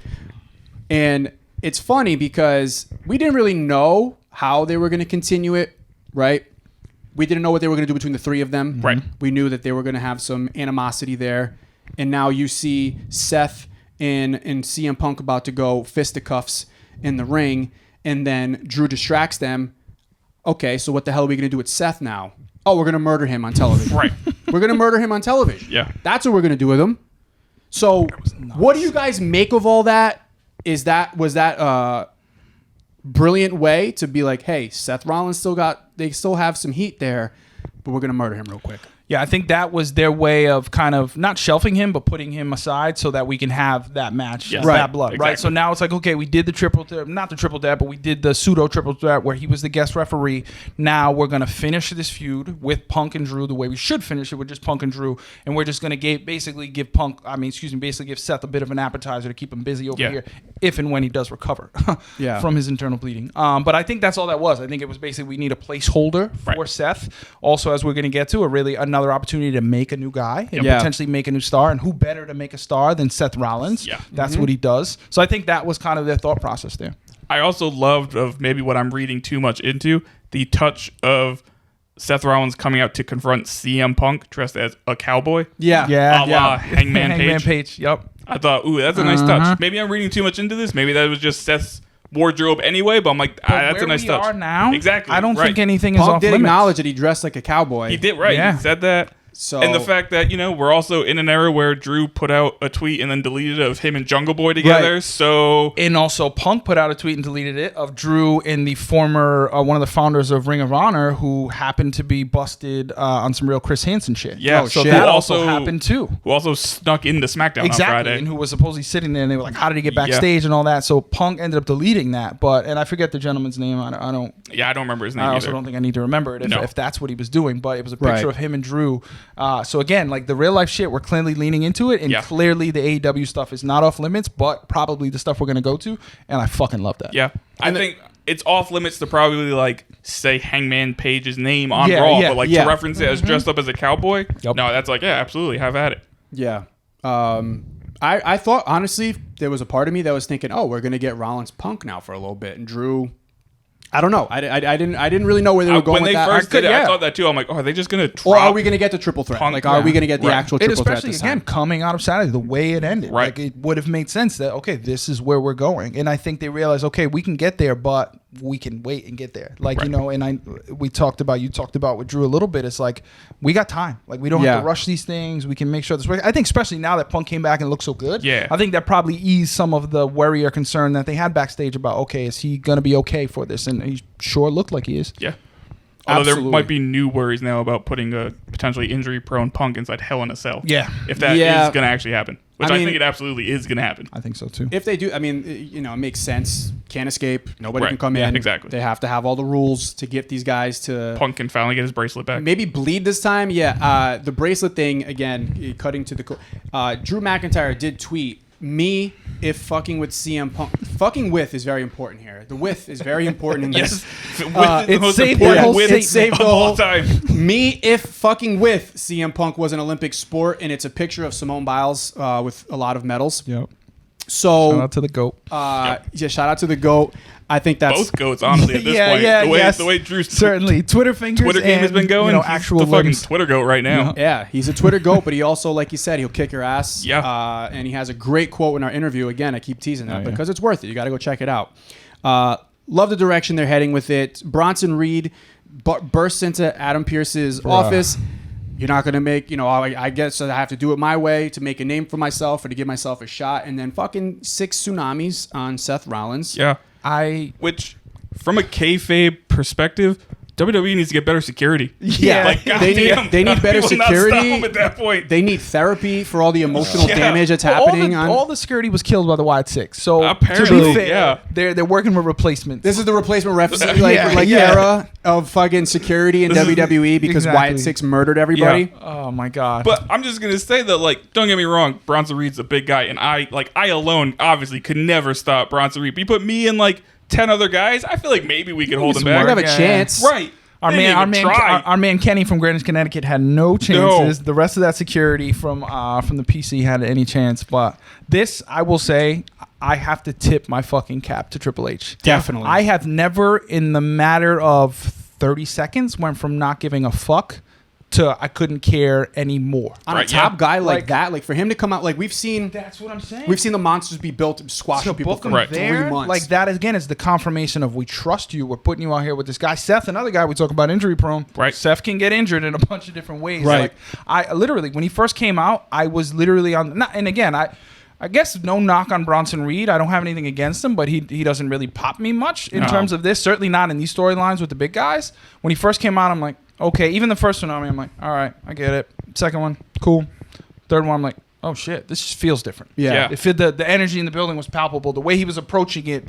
And it's funny because we didn't really know how they were going to continue it, right? We didn't know what they were going to do between the three of them. Right. We knew that they were going to have some animosity there. And now you see Seth and CM Punk about to go fisticuffs in the ring. And then Drew distracts them. Okay, so what the hell are we going to do with Seth now? Oh, we're going to murder him on television. Right. We're going to murder him on television. Yeah. That's what we're going to do with him. So what do you guys make of all that? Was that a brilliant way to be like, hey, Seth Rollins they still have some heat there, but we're going to murder him real quick? Yeah, I think that was their way of kind of not shelving him, but putting him aside so that we can have that match, Yes. Right. that blood, Exactly. right? So now it's like, okay, we did not the triple threat, but we did the pseudo triple threat where he was the guest referee. Now we're going to finish this feud with Punk and Drew the way we should finish it, with just Punk and Drew, and we're just going to basically give Seth a bit of an appetizer to keep him busy over here, if and when he does recover from his internal bleeding. But I think that's all that was. I think it was basically we need a placeholder for Seth. Also, as we're going to get to, another opportunity to make a new guy and potentially make a new star. And who better to make a star than Seth Rollins? Yeah. That's what he does. So I think that was kind of their thought process there. I also loved, of maybe what I'm reading too much into, the touch of Seth Rollins coming out to confront CM Punk dressed as a cowboy. Yeah. A la Hangman Page. Yep. I thought, ooh, that's a nice touch. Maybe I'm reading too much into this. Maybe that was just Seth's wardrobe anyway, but I'm like, that's a nice touch. Where we are now, exactly. I don't think anything is Punk off did limits. acknowledge that he dressed like a cowboy. He did, right. Yeah. He said that. So, and the fact that, we're also in an era where Drew put out a tweet and then deleted it of him and Jungle Boy together. Right. So, And also Punk put out a tweet and deleted it of Drew and the former, one of the founders of Ring of Honor, who happened to be busted on some real Chris Hansen shit. yeah. So shit. that also happened too. Who also snuck into SmackDown on Friday. And who was supposedly sitting there, and they were like, "How did he get backstage and all that?" So Punk ended up deleting that, and I forget the gentleman's name. I don't remember his name I also either. don't think I need to remember it if that's what he was doing. But it was a picture Right. of him and Drew. So again, like the real life shit, we're clearly leaning into it, and clearly the AEW stuff is not off limits, but probably the stuff we're gonna go to, and I fucking love that. Yeah. I think it's off limits to probably say Hangman Page's name on Raw, but to reference it as dressed up as a cowboy. Yep. No, that's absolutely, have at it. Yeah. I thought, honestly, there was a part of me that was thinking, oh, we're going to get Rollins Punk now for a little bit. And Drew, I don't know. I didn't really know where they were going with that. When they first did it, I thought that too. I'm like, are they just going to drop? Or are we going to get the triple threat? Punk? Are we going to get the actual And triple threat especially this again time? coming out of Saturday, the way it ended, Right. like it would have made sense that okay, this is where we're going, and I think they realized okay, we can get there, but we can wait and get there, and you talked about with Drew a little bit. It's like we got time, like we don't have to rush these things. We can make sure this works. I think especially now that Punk came back and looked so good, I think that probably eased some of the worry or concern that they had backstage about okay, is he gonna be okay for this? And he sure looked like he is. Yeah. Although Absolutely. there might be new worries now about putting a potentially injury-prone Punk inside Hell in a Cell. Yeah. If that is going to actually happen. Which I mean, think it absolutely is going to happen. I think so too. If they do, I mean, it makes sense. Can't escape. Nobody can come Yeah, in. exactly. They have to have all the rules to get these guys to Punk can finally get his bracelet back. maybe bleed this time. Yeah. The bracelet thing, again, cutting to the Drew McIntyre did tweet, me if fucking with CM Punk. Fucking with is very important here. The with is very important in this. It's saved the whole It saved the whole time. Me if fucking with CM Punk was an Olympic sport, and it's a picture of Simone Biles with a lot of medals. Yep. So Shout out to the GOAT. shout out to the GOAT. I think that's Both goats, honestly, at this point. The way Drew's certainly Twitter fingers. Twitter game has been going. Actual He's the fucking limbs. Twitter goat right now. Yeah, he's a Twitter GOAT, but he also, like you said, he'll kick your ass. Yeah. And he has a great quote in our interview. Again, I keep teasing that because it's worth it. You got to go check it out. Love the direction they're heading with it. Bronson Reed bursts into Adam Pearce's office. You're not going to make, I guess I have to do it my way to make a name for myself or to give myself a shot. And then fucking 6 tsunamis on Seth Rollins. Yeah. Which, from a kayfabe perspective, WWE needs to get better security. Yeah, Like, they need better people not stop security. them at that point. They need therapy for all the emotional damage that's Well, happening. all the security was killed by the Wyatt Sicks. So Apparently, to be fair, yeah. they're working with replacements. This is the replacement ref Yeah. era of fucking security in WWE because exactly. Wyatt Sicks murdered everybody. Oh my god. But I'm just gonna say that, like, don't get me wrong, Bronson Reed's a big guy, and I alone obviously could never stop Bronson Reed. But you put me and like 10 other guys, I feel like maybe we could hold him We back. have a Yeah. chance. Right. Our They didn't man, even try. our man Kenny from Greenwich, Connecticut had no chances. The rest of that security from the PC had any chance. But this, I will say, I have to tip my fucking cap to Triple H. Definitely. I have never, in the matter of 30 seconds, went from not giving a fuck to I couldn't care anymore. On a Right, top yeah. guy like Like- that, like for him to come out, like we've seen That's what I'm saying. the monsters be built and squash to people book for him Right. 3 there, months. like that again is the confirmation of we trust you. We're putting you out here with this guy, Seth, another guy we talk about injury prone. Right. Seth can get injured in a bunch of different ways. Right. Like I literally, when he first came out, I was literally on. Not, and again, I guess no knock on Bronson Reed. I don't have anything against him, but he doesn't really pop me much in No. terms of this. Certainly not in these storylines with the big guys. When he first came out, I'm like, okay. Even the first one, I'm like, all right, I get it. Second one, cool. Third one, I'm like, oh shit, this just feels different. Yeah. The energy in the building was palpable. The way he was approaching it,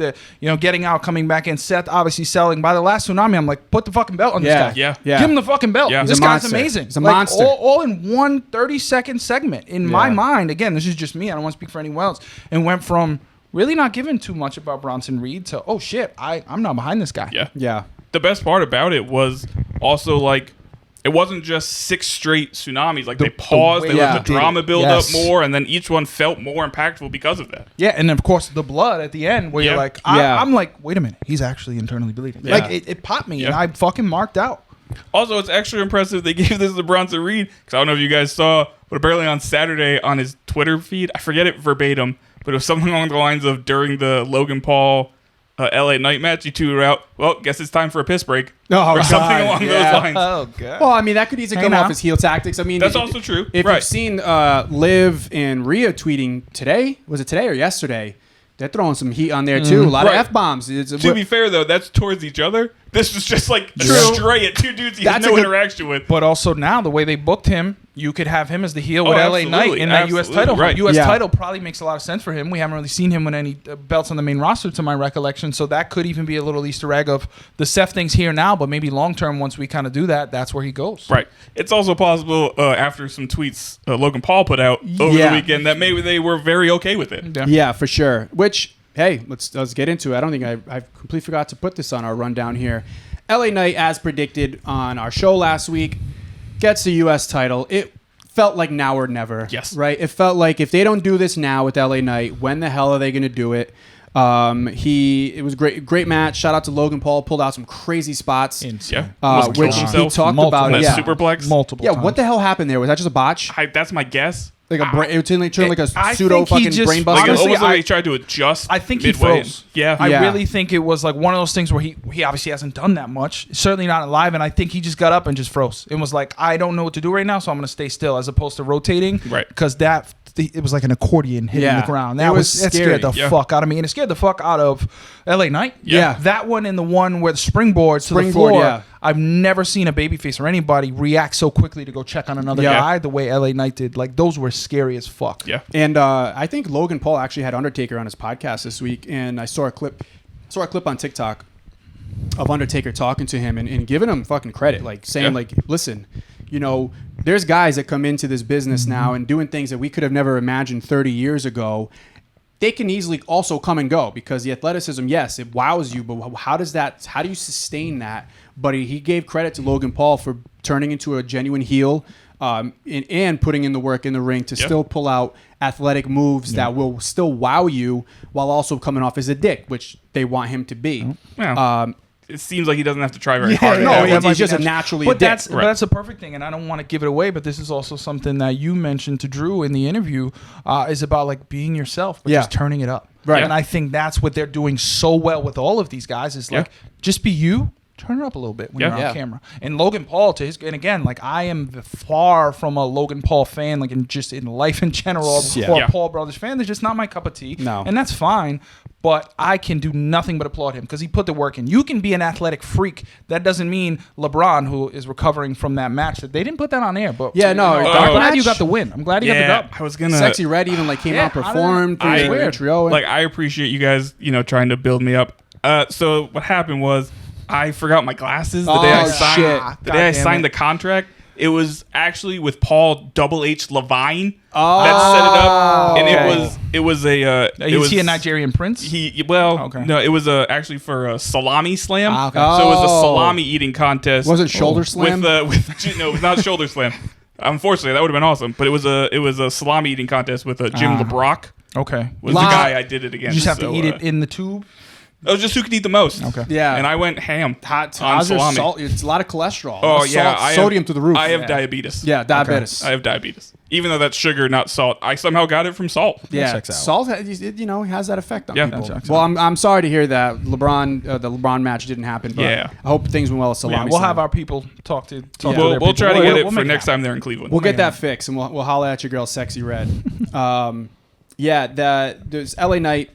getting out, coming back in. Seth obviously selling. By the last Tsunami, I'm like, put the fucking belt on this guy. Yeah. Give him the fucking belt. Yeah. This He's a guy's monster. amazing. He's a Like, monster. All in one 30-second segment. In my Yeah. mind, again, this is just me. I don't want to speak for anyone else. And went from really not giving too much about Bronson Reed to, oh shit, I'm not behind this guy. Yeah. yeah. The best part about it was also like it wasn't just 6 straight tsunamis. Like they paused, they yeah. let the drama build Yes. up more, and then each one felt more impactful because of that. Yeah, and of course the blood at the end where Yeah. you're like, Yeah. I'm like, wait a minute, he's actually internally bleeding. Yeah. Like it popped me and Yeah. I fucking marked out. Also, it's extra impressive they gave this to Bronson Reed because I don't know if you guys saw, but apparently on Saturday on his Twitter feed, I forget it verbatim, but it was something along the lines of during the Logan Paul LA Knight match, he tweeted out, well, guess it's time for a piss break. Oh, or something God, along yeah. those lines. Oh god. Well, I mean, that could easily Hey, come now. off as heel tactics. I mean, That's also true. If Right. you've seen Liv and Rhea tweeting today, was it today or yesterday? They're throwing some heat on there too. A lot Right. of F-bombs. To be fair, though, that's towards each other. This was just like True. straight at 2 dudes he has That's no a good- interaction with. But also now the way they booked him, you could have him as the heel with LA Knight absolutely, in that US absolutely, title. right. US Yeah. title probably makes a lot of sense for him. We haven't really seen him with any belts on the main roster to my recollection, so that could even be a little Easter egg of the Seth thing's here now, but maybe long term once we kind of do that, that's where he goes. Right. It's also possible after some tweets Logan Paul put out over Yeah. the weekend that maybe they were very okay with it. Yeah. Yeah, for sure. Which, hey, let's get into it. I don't think I completely forgot to put this on our rundown here. LA Knight, as predicted on our show last week, gets the U.S. title. It felt like now or never. Yes. Right? It felt like if they don't do this now with LA Knight, when the hell are they going to do it? It was great match. Shout out to Logan Paul. Pulled out some crazy spots. Yeah. Which Almost killed he himself. talked Multiple about. on that Yeah. superplex. Multiple Yeah, times. what the hell happened there? Was that just a botch? That's my guess. Like it turned like a I pseudo think he fucking just- brain Like buster? Honestly, almost like I- he tried to adjust. I think he midway. froze. Yeah. I Yeah. really think it was like one of those things where he obviously hasn't done that much. Certainly not live, and I think he just got up and just froze. It was like, I don't know what to do right now, so I'm going to stay still as opposed to rotating. Right. Because it was like an accordion hitting Yeah. the ground. It That was that scary. scared the Yeah. fuck out of me, and it scared the fuck out of LA Knight. Yeah. That one and the one where the springboards to the Springboard, floor. yeah. I've never seen a babyface or anybody react so quickly to go check on another Yeah. guy the way LA Knight did. Like those were scary as fuck. Yeah. And I think Logan Paul actually had Undertaker on his podcast this week, and I saw a clip on TikTok of Undertaker talking to him and giving him fucking credit, like saying Yeah. like, listen, you know, there's guys that come into this business now and doing things that we could have never imagined 30 years ago. They can easily also come and go because the athleticism, yes, it wows you, but how do you sustain that? But he gave credit to Logan Paul for turning into a genuine heel and putting in the work in the ring to Yeah. still pull out athletic moves that will still wow you while also coming off as a dick, which they want him to be. Yeah. It seems like he doesn't have to try very hard. no, at that he's one. just a naturally a But dick. that's Right. but that's a perfect thing, and I don't want to give it away. But this is also something that you mentioned to Drew in the interview is about like being yourself, but Yeah. just turning it up. Right. And I think that's what they're doing so well with all of these guys is like just be you. turn it up a little bit when Yeah. you're on camera. And Logan Paul, and again, like I am far from a Logan Paul fan, like in life in general, or Paul Brothers fan. They're just not my cup of tea. No. And that's fine. But I can do nothing but applaud him because he put the work in. You can be an athletic freak. That doesn't mean LeBron, who is recovering from that match, that they didn't put that on air. But Yeah, no, I'm dark glad match? you got the win. I'm glad you got the dub. I was gonna. Sexy Red even like came out, performed. I through the intro. Like, I appreciate you guys, trying to build me up. So what happened was I forgot my glasses the day I signed. Shit. The day I signed the contract. It was actually with Paul Double H Levine Oh. that set it up, and Okay. it was a. Is he a Nigerian prince? No, it was actually for a salami slam. Ah, okay. So it was a Oh. salami eating contest. Was it shoulder slam? No, it was not shoulder slam. Unfortunately, that would have been awesome. But it was a salami eating contest with Jim LeBrock. Okay. Was the guy I did it against. You just have to So, eat it in the tube? It was just who could eat the most. Okay. Yeah. And I went ham Hot on salami. salt. It's a lot of cholesterol. Oh yeah, sodium to the roof. I have diabetes. Yeah, diabetes. I have diabetes. Even though that's sugar, not salt, I somehow got it from salt. Yeah, checks out. salt has that effect on Yeah. people. That checks Well, I'm sorry to hear that the LeBron match didn't happen. But Yeah. I hope things went well with salami. Yeah, we'll slam. have our people talk to Yeah. their We'll try to people. get it We'll for make next happen. time they're in Cleveland. We'll get that fixed, and we'll holler at your girl, Sexy Red. There's LA Knight.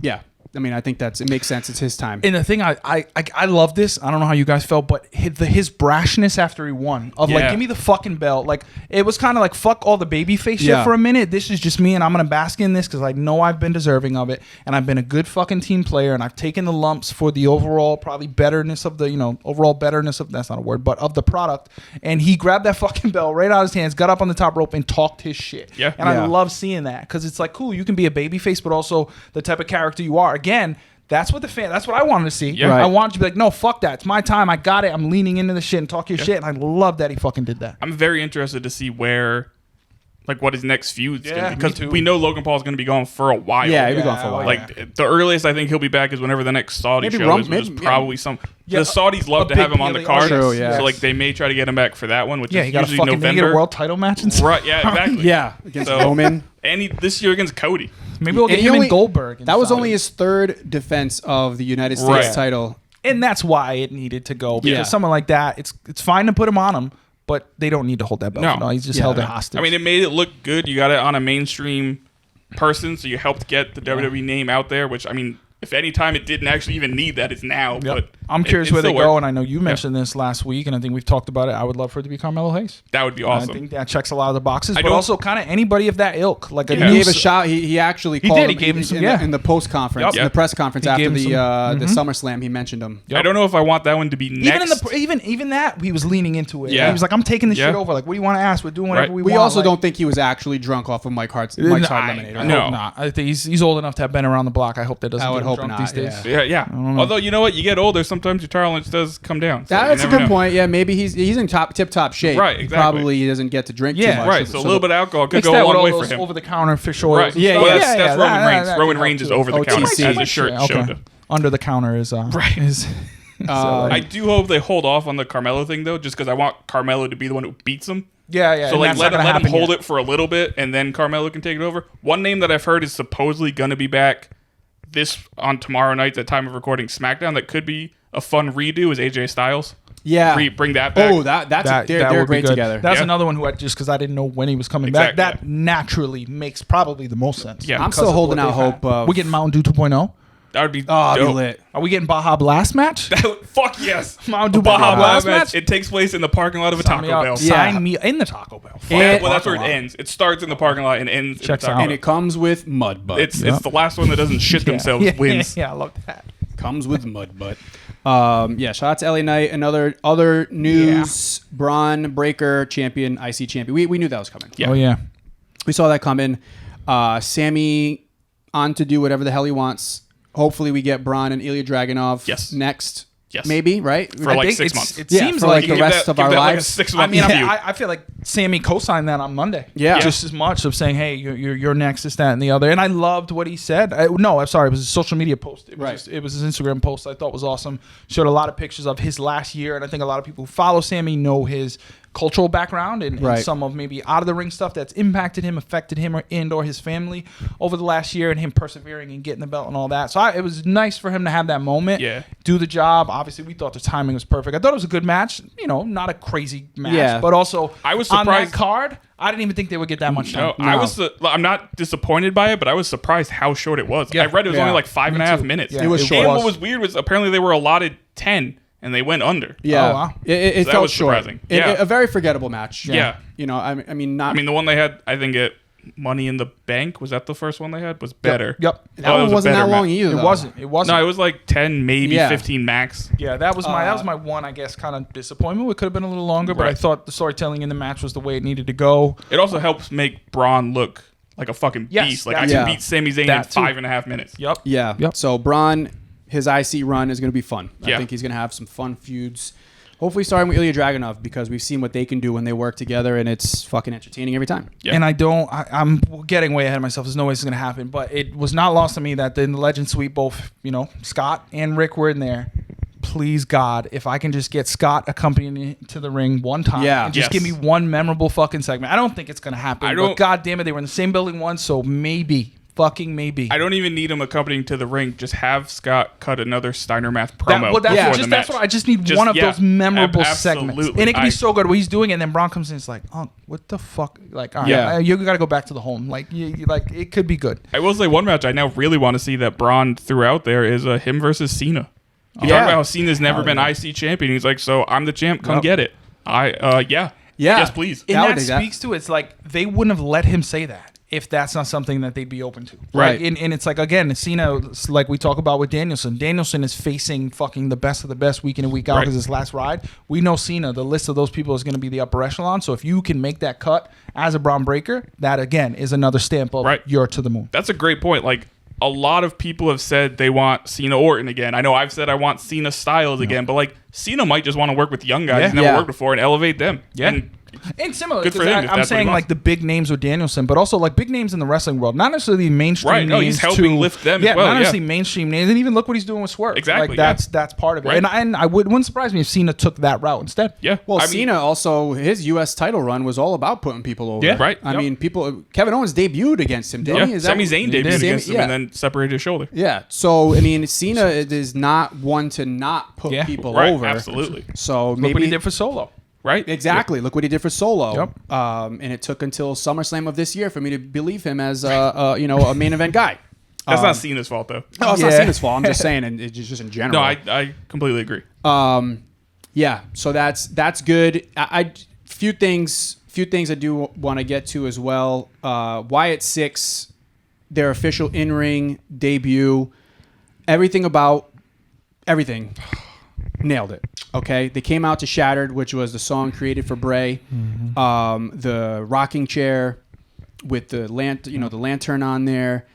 Yeah, I mean, I think it makes sense. It's his time. And the thing, I love this. I don't know how you guys felt, but his brashness after he won of like, Yeah. give me the fucking belt. Like it was kind of like fuck all the babyface Yeah. shit for a minute. This is just me, and I'm gonna bask in this because I know I've been deserving of it, and I've been a good fucking team player, and I've taken the lumps for the overall probably betterness of the overall betterness of that's not a word, but of the product. And he grabbed that fucking belt right out of his hands, got up on the top rope, and talked his shit. Yeah. And Yeah. I love seeing that because it's like cool. You can be a babyface, but also the type of character you are. Again. That's what I wanted to see. Yeah. Right. I wanted to be like, no, fuck that. It's my time. I got it. I'm leaning into the shit and talk your shit. And I love that he fucking did that. I'm very interested to see what his next feud's Yeah, gonna be, me because too. we know Logan Paul's gonna be gone for a while. Yeah, he'll be gone for a while. Like the earliest I think he'll be back is whenever the next Saudi Maybe show is, which is maybe- probably some. Yeah, the Saudis love a to have big him on the PLE. card, True, yeah. so like they may try to get him back for that one, which Yeah, is he got a usually fucking November. did he get a world title match and stuff? Right? Yeah, exactly. Yeah, against So- Roman. And this year against Cody. Maybe we'll get And he him only- and Goldberg. That was inside. only his third defense of the United States Right. title. And that's why it needed to go. Because Yeah. someone like that, it's fine to put him on him, but they don't need to hold that belt. No. No, he's just Yeah. held it hostage. I mean, it made it look good. You got it on a mainstream person, so you helped get the WWE name out there. Which I mean, if any time it didn't actually even need that, it's now. Yep. But I'm curious it where they still go, worked. and I know you mentioned this last week, and I think we've talked about it. I would love for it to be Carmelo Hayes. That would be I awesome. think that checks a lot of the boxes, I but don't- also kind of anybody of that ilk. Like a Yeah. He new gave a shout. He actually called did. He him gave him some- in yeah. the post conference, Yep. in the press conference He after gave him the SummerSlam. He mentioned him. I don't know if I want that one to be next. Even that he was leaning into it. Yeah. He was like, I'm taking this Yeah. shit over. Like, what do you want to ask? We're doing whatever Right. we We want. also Like, don't think he was actually drunk off of Mike's Hard Lemonade. I Right? No. hope not. I think he's old enough to have been around the block. I hope that doesn't I would get him hope drunk not, these days. yeah. Yeah. Although you know what, you get older, sometimes your tolerance does come down. So That's you a never good know. point. Yeah, maybe he's in tip top shape. Right, exactly. Probably he doesn't get to drink Yeah. too much. Right. So a little bit of alcohol could Mix go that a with long all way those for him. over-the-counter fish oils. Right. and Yeah, stuff. Well, that's Roman Reigns. that Roman can Reigns help is too. over the counter, OTC. as his shirt showed. Under the counter is Right. Is, I do hope they hold off on the Carmelo thing though, just because I want Carmelo to be the one who beats him. yeah. So and like that's let not him gonna happen hold yet. it for a little bit, and then Carmelo can take it over. One name that I've heard is supposedly going to be back on tomorrow night at time of recording SmackDown. That could be a fun redo is AJ Styles. Yeah. Bring that back. Oh, they're would be great good. together. That's Yeah. another one who just because I didn't know when he was coming Exactly, back. That yeah. naturally makes probably the most sense. Yeah. I'm because still of holding what out they've hope. had. We getting Mountain Dew 2.0. That would be Oh, I'll be dope. lit. Are we getting Baja Blast match? Fuck yes. Mountain Dew Baja Baja Blast Blast match. match? It takes place in the parking lot of a Sign me Taco up. Bell. Yeah. Sign me in the Taco Bell. Fuck And- Well, that's where it parking lot. ends. It starts in the parking lot and ends Checks in the Taco out. And Bell. it comes with mud butt. It's the last one that doesn't shit themselves wins. Yeah, I love that. Comes with mud butt. Shout out to LA Knight. Other news. Braun Breaker champion, IC champion. We knew that was coming. Yeah. Oh yeah. We saw that coming. Sammy on to do whatever the hell he wants. Hopefully we get Braun and Ilya Dragunov next. Yes. Maybe, right? For like think 6 it's- months. It Yeah, seems for like the Give rest that- of give our that like a lives. 6 I month mean, feud. I feel like Sammy co-signed that on Monday. Yeah. Just as much of saying, hey, you're next, this, that, and the other. And I loved what he said. No, I'm sorry. It was a social media post. It was, Right. it was his Instagram post I thought was awesome. Showed a lot of pictures of his last year. And I think a lot of people who follow Sammy know his cultural background and Right. some of maybe out of the ring stuff that's impacted him, affected him, or his family over the last year, and him persevering and getting the belt and all that. So it was nice for him to have that moment, do the job. Obviously, we thought the timing was perfect. I thought it was a good match. Not a crazy match, but also I was on surprised. that card, I didn't even think they would get that much time. No, I'm not disappointed by it, but I was surprised how short it was. I read it was only like 5.5 minutes. Yeah, it was short. And what was weird was apparently they were allotted 10 and they went under. Yeah, Oh, wow. It So that felt was short. surprising. Yeah. A very forgettable match. Yeah. I mean, not. I mean, the one they had, I think it Money in the Bank, was that the first one they had? Was better. Yep. that one wasn't that long either. It though. wasn't. It wasn't. No, it was like 10, maybe Yeah. 15 max. Yeah, that was my one, I guess, kind of disappointment. It could have been a little longer, but I Right. thought the storytelling in the match was the way it needed to go. It also helps make Braun look like a fucking Yes, beast. Like that I too. can beat Sami Zayn in That too. 5.5 minutes. Yep. Yeah. Yep. So Braun, his IC run is going to be fun. I Yeah. think he's going to have some fun feuds. Hopefully starting with Ilya Dragunov, because we've seen what they can do when they work together, and it's fucking entertaining every time. Yeah. And I'm getting way ahead of myself. There's no way this is going to happen. But it was not lost on me that in the Legend Suite, both, Scott and Rick were in there. Please, God, if I can just get Scott accompanying to the ring one time and just give me one memorable fucking segment. I don't think it's going to happen. But God damn it, they were in the same building once, so maybe. Fucking maybe. I don't even need him accompanying to the ring. Just have Scott cut another Steiner Math promo. That's what I just need. One of those memorable segments, and it can be so good what he's doing, and then Braun comes in, and it's like, oh, what the fuck? Like, all right, you got to go back to the home. Like, it could be good. I will say one match I now really want to see that Braun threw out there is him versus Cena. He talked about how Cena's never been IC champion. He's like, so I'm the champ. Come get it. Yes, please. And that speaks to it's like they wouldn't have let him say that if that's not something that they'd be open to. Right. And it's like, again, Cena, like we talk about with Danielson. Danielson is facing fucking the best of the best week in and week out because his last ride. We know Cena, the list of those people is going to be the upper echelon. So if you can make that cut as a Braun Breaker, that again is another stamp of you're to the moon. That's a great point. Like, a lot of people have said they want Cena Orton again. I know I've said I want Cena Styles again, but like Cena might just want to work with young guys he's never worked before and elevate them. Yeah. And similar, good for him. I'm saying like the big names with Danielson, but also like big names in the wrestling world, not necessarily mainstream names. No, he's helping lift them as well. Not necessarily mainstream names. And even look what he's doing with Swerve. Exactly. Like that's part of it. Right. And I wouldn't surprise me if Cena took that route instead. Yeah. Well, Cena also, his U.S. title run was all about putting people over. Yeah. Right. I mean, Kevin Owens debuted against him, didn't he? Sami Zayn debuted against him and then separated his shoulder. Yeah. So, I mean, Cena is not one to not put people over. Absolutely. So Look maybe what he did for Solo. Right? Exactly. Look what he did for Solo. Yep. And it took until SummerSlam of this year for me to believe him as a main event guy. That's not Cena's fault, though. No, it's not Cena's fault. I'm just saying, and it's just in general. No, I completely agree. Yeah. So that's good. Few things I do want to get to as well. Wyatt Sicks, their official in-ring debut. Everything nailed it. Okay, they came out to "Shattered," which was the song created for Bray. The rocking chair with the the lantern on there.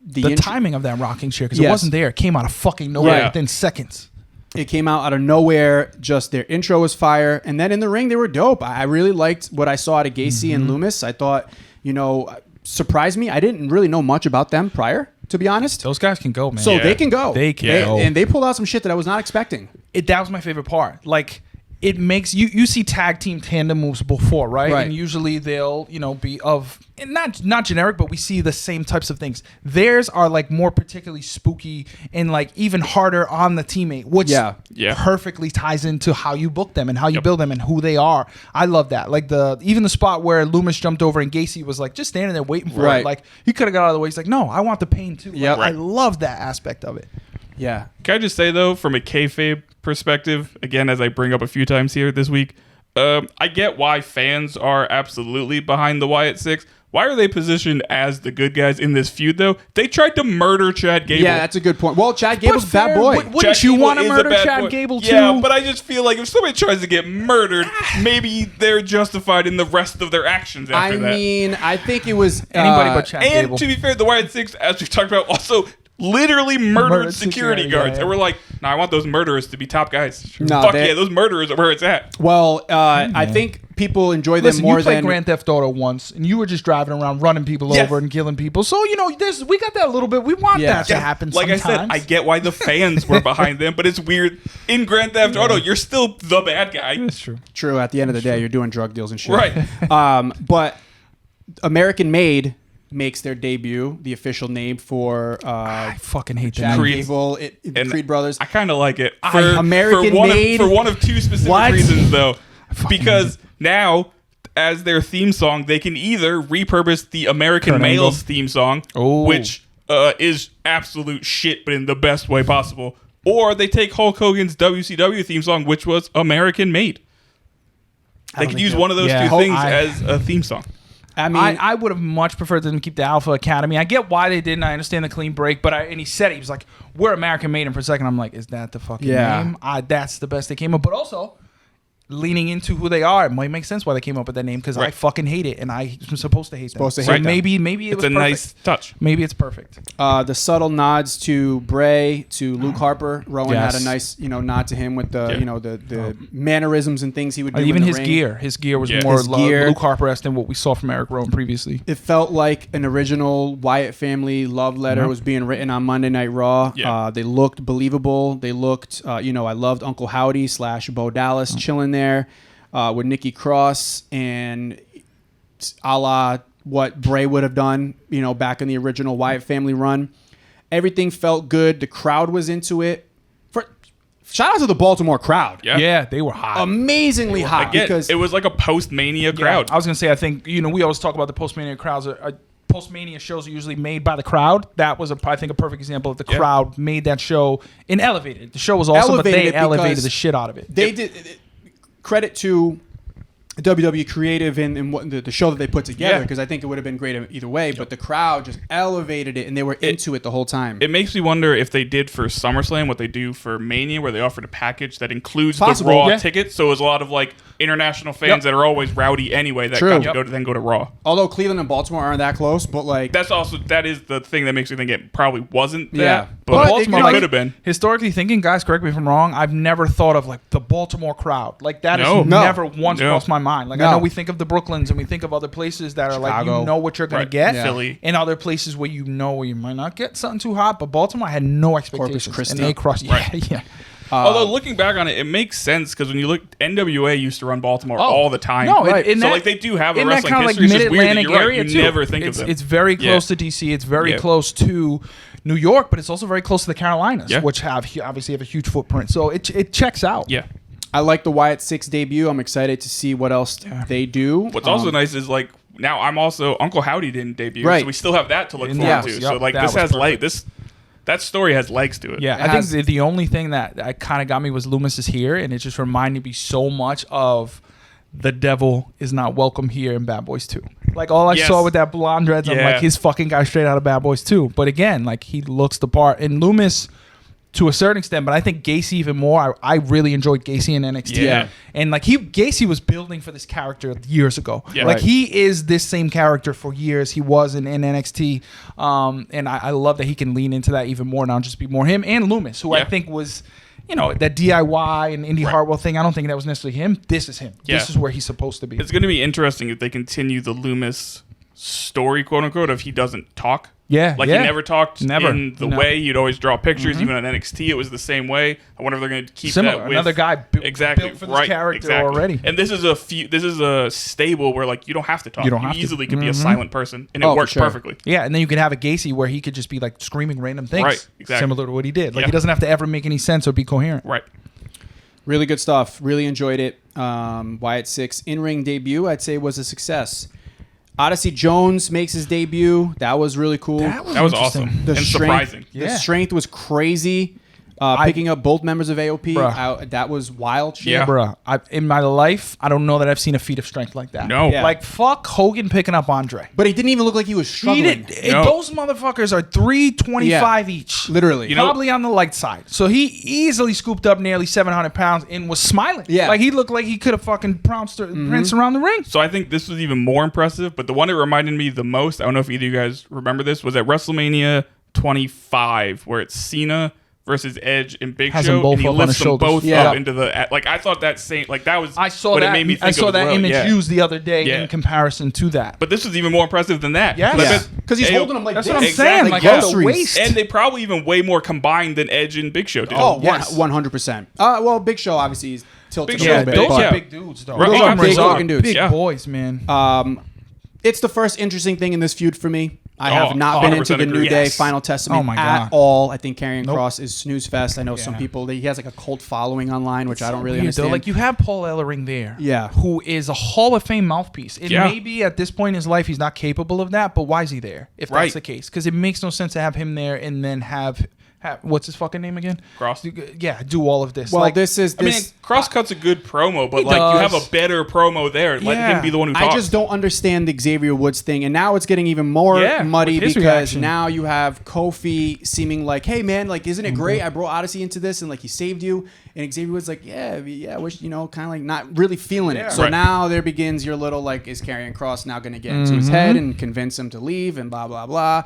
The timing of that rocking chair, because it wasn't there. It came out of fucking nowhere within seconds. It came out of nowhere. Just their intro was fire, and then in the ring they were dope. I really liked what I saw out of Gacy and Loomis. I thought, surprised me. I didn't really know much about them prior, to be honest. Those guys can go, man. So they can go. They can go. And they pulled out some shit that I was not expecting. That was my favorite part. Like, it makes you see tag team tandem moves before, right? And usually they'll be of not generic, but we see the same types of things. Theirs are like more particularly spooky and like even harder on the teammate, which perfectly ties into how you book them and how you build them and who they are. I love that. Like even the spot where Loomis jumped over and Gacy was like just standing there waiting for it. Like he could have got out of the way. He's like, no, I want the pain too. Like, I love that aspect of it. Yeah. Can I just say, though, from a kayfabe perspective, again, as I bring up a few times here this week, I get why fans are absolutely behind the Wyatt Sicks. Why are they positioned as the good guys in this feud, though? They tried to murder Chad Gable. Yeah, that's a good point. Well, Chad Gable's a bad boy. Wouldn't you want to murder Chad Gable, too? Yeah, but I just feel like if somebody tries to get murdered, maybe they're justified in the rest of their actions after that. I mean, I think it was... Anybody but Chad Gable. And to be fair, the Wyatt Sicks, as we've talked about, also... literally murdered security guards. And we're like, no, I want those murderers to be top guys. No, Fuck yeah, those murderers are where it's at. Well, I think people enjoy them Listen, more you played than Grand Theft Auto once, and you were just driving around, running people over and killing people. So we got that a little bit. We want that to happen. Like sometimes. I said, I get why the fans were behind them, but it's weird. In Grand Theft Auto, you're still the bad guy. That's true. True. At the end of the day, you're doing drug deals and shit. Right. But American Made makes their debut, the official name for I fucking hate Chad that. Creed. Gable, the Creed brothers. I kind of like it. American Made? For one of two specific What? reasons, though. Because now, as their theme song, they can either repurpose the American Kurt Angle. Male's theme song, which is absolute shit, but in the best way possible, or they take Hulk Hogan's WCW theme song, which was American Made. They can use one of those two things as a theme song. I mean, I would have much preferred them to keep the Alpha Academy. I get why they didn't. I understand the clean break, but and he said it. He was like, "We're American Made," and for a second, I'm like, "Is that the fucking name?" That's the best they came up. But also, leaning into who they are, it might make sense why they came up with that name because I fucking hate it, and I'm supposed to hate them. So maybe it It's was a perfect. nice touch. Maybe it's perfect. the subtle nods to Bray, to Luke Harper. Rowan Yes. had a nice, nod to him with the, the mannerisms and things he would do. Even in the his ring. gear. His gear was Yeah. more His gear. Luke Harper-esque than what we saw from Eric Rowan previously. It felt like an original Wyatt family love letter was being written on Monday Night Raw. Yeah. They looked believable. They looked, I loved Uncle Howdy / Bo Dallas chilling there with Nikki Cross and a la what Bray would have done, back in the original Wyatt family run. Everything felt good. The crowd was into it. Shout out to the Baltimore crowd. Yeah. They were hot. Amazingly hot Again, because it was like a post-Mania crowd. I was going to say, I think, we always talk about the post-Mania crowds. Post-Mania shows are usually made by the crowd. That was, I think, a perfect example of the crowd made that show and elevated it. The show was awesome, but they elevated the shit out of it. They did credit to WWE Creative and what the show that they put together because I think it would have been great either way. But the crowd just elevated it and they were into it the whole time. It makes me wonder if they did for SummerSlam what they do for Mania, where they offered a package that includes Possible, the Raw yeah. tickets. So it was a lot of like international fans that are always rowdy anyway that got to then go to Raw. Although Cleveland and Baltimore aren't that close, but like That is the thing that makes me think it probably wasn't that. Yeah. But Baltimore it could have been. Historically thinking, guys, correct me if I'm wrong, I've never thought of like the Baltimore crowd. Like that No. has never once No. crossed my mind. Like I know we think of the Brooklyns and we think of other places that are like Chicago. you know what you're gonna get. Philly. And other places where you might not get something too hot. But Baltimore had no expectations. Christi. And they crushed. Yeah. Although looking back on it, it makes sense because when you look, NWA used to run Baltimore all the time. No, Right. in so that, like they do have a in that wrestling kind of history. like It's just weird that mid-Atlantic you're right, area you too. never think of them. It's very close to DC. It's very close to New York, but it's also very close to the Carolinas, which obviously have a huge footprint. So it checks out. Yeah. I like the Wyatt Sicks debut. I'm excited to see what else they do. What's also nice is like now I'm also Uncle Howdy didn't debut, Right. so we still have that to look forward Yeah. to. Yep, So like that this was has perfect. that story has legs to it. Yeah, I think the only thing that kind of got me was Loomis is here, and it just reminded me so much of the devil is not welcome here in Bad Boys 2. Like all I saw with that blonde dreads, I'm like, his fucking guy straight out of Bad Boys 2. But again, like he looks the part. And Loomis, to a certain extent, but I think Gacy even more. I really enjoyed Gacy in NXT. Yeah. And like Gacy was building for this character years ago. Yeah. Like Right. he is this same character for years. He was in NXT. And I love that he can lean into that even more now and just be more him. And Loomis, who I think was, that DIY and Indy Hartwell thing. I don't think that was necessarily him. This is him. Yeah. This is where he's supposed to be. It's going to be interesting if they continue the Loomis story, quote unquote, if he doesn't talk. Yeah, Like yeah. he never talked Never. in the No. way you'd always draw pictures. Even on NXT, it was the same way. I wonder if they're going to keep Similar. that with Another guy built for this character exactly. already. And this is a stable where like you don't have to talk. You don't have to. easily could be a silent person, and it Oh, for works sure. perfectly. Yeah, and then you could have a Gacy where he could just be like screaming random things. Right, exactly. Similar to what he did. Like Yeah. he doesn't have to ever make any sense or be coherent. Right. Really good stuff. Really enjoyed it. Wyatt Sicks in-ring debut, I'd say, was a success. Odyssey Jones makes his debut. That was really cool. That was interesting. awesome The and strength, surprising. The Yeah. strength was crazy. Picking up both members of AOP, Bruh. that was wild shit. Yeah. Bruh, in my life, I don't know that I've seen a feat of strength like that. No. Yeah. Like, fuck Hogan picking up Andre. But he didn't even look like he was He struggling. did, No. Those motherfuckers are 325 each. Literally. You know- Probably on the light side. So he easily scooped up nearly 700 pounds and was smiling. Yeah. Like he looked like he could have fucking pranced around the ring. So I think this was even more impressive, but the one that reminded me the most, I don't know if either of you guys remember this, was at WrestleMania 25, where it's Cena versus Edge and Big Has them Show, both and he up on lifts his them shoulders. both Yeah. up into the like. I thought that same like that was. I saw what that. It made me think I saw of that as well. image Yeah. used the other day Yeah. in comparison to that. But this was even more impressive than that. Yes. But I Yeah. bet- Because he's Hey, holding them like That's this. what I'm Exactly. saying. Like, at the Groceries. waist. and they probably even way more combined than Edge and Big Show did. Oh, Yes. 100%. Well, Big Show obviously is tilted Big a Show's little bit. big, those but- are big dudes, though. Right. Those Oh, are big absolutely. fucking dudes. Big Yeah. boys, man. It's the first interesting thing in this feud for me. I Oh, have not been into 100% the New agree. Day Yes. Final Testament Oh my at God. all. I think Karrion Nope. Kross is snooze fest. I know some Yeah. people, he has like a cult following online, which I don't really Weird, understand. though. Like, you have Paul Ellering there, Yeah. who is a Hall of Fame mouthpiece. And Yeah. maybe at this point in his life he's not capable of that, but why is he there if Right. that's the case? Because it makes no sense to have him there and then have what's his fucking name again? Cross. Yeah, do all of this. Well, like, this is I mean, this. Crosscut's a good promo, but He like you does. have a better promo there. Let Yeah. him be the one who I talks. just don't understand the Xavier Woods thing, and now it's getting even more Yeah, muddy with his because reaction. now you have Kofi seeming like, "Hey man, like, isn't Mm-hmm. it great? I brought Odyssey into this, and like he saved you." And Xavier Woods like, "Yeah, wish kind of like not really feeling Yeah. it." So Right. now there begins your little like, is Karrion Kross now going to get into Mm-hmm. his head and convince him to leave and blah blah blah.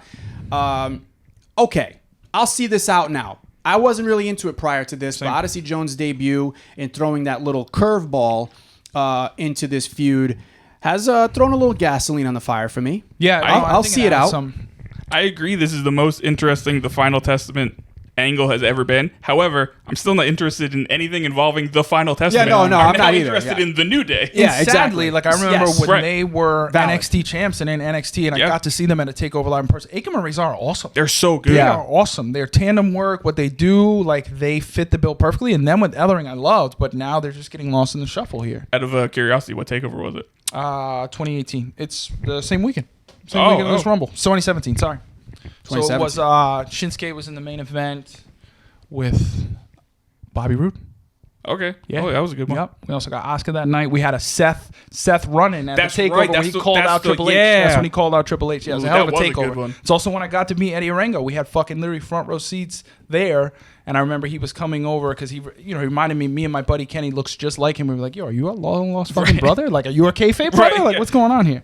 Okay, I'll see this out now. I wasn't really into it prior to this, but Odyssey Jones' debut and throwing that little curveball into this feud has thrown a little gasoline on the fire for me. yeah, I'll think see it adds out. some- I agree. This is the most interesting the Final Testament angle has ever been. However, I'm still not interested in anything involving the Final Testament. no, I'm not now either, interested yeah. in the New Day. Yeah, And exactly. sadly, like I remember Yes. when Right. they were Valid. NXT champs and in NXT, and I Yeah. got to see them at a Takeover Live in person. Akam and Rezar are awesome. They're so good. They Yeah. are awesome. Their tandem work, what they do, like they fit the bill perfectly. And then with Ellering, I loved, but now they're just getting lost in the shuffle here. Out of curiosity, what takeover was it? 2018. It's the same weekend. Same Oh, weekend as oh. Rumble. 2017. Sorry. So it was 2017. Shinsuke was in the main event with Bobby Roode. Okay. Yeah. Oh, that was a good one. Yep. We also got Oscar that night. We had a Seth running at That's the takeover right. when That's he the- called that's out the- Triple H. yeah. That's when he called out Triple H. Yeah, it was a Ooh, hell of a that was a takeover. good one. It's also when I got to meet Eddie Orengo. We had fucking literally front row seats there, and I remember he was coming over because he reminded me and my buddy Kenny looks just like him. We were like, "Yo, are you a long lost fucking brother? Like, are you a kayfabe brother? Right, Like, yeah. what's going on here?"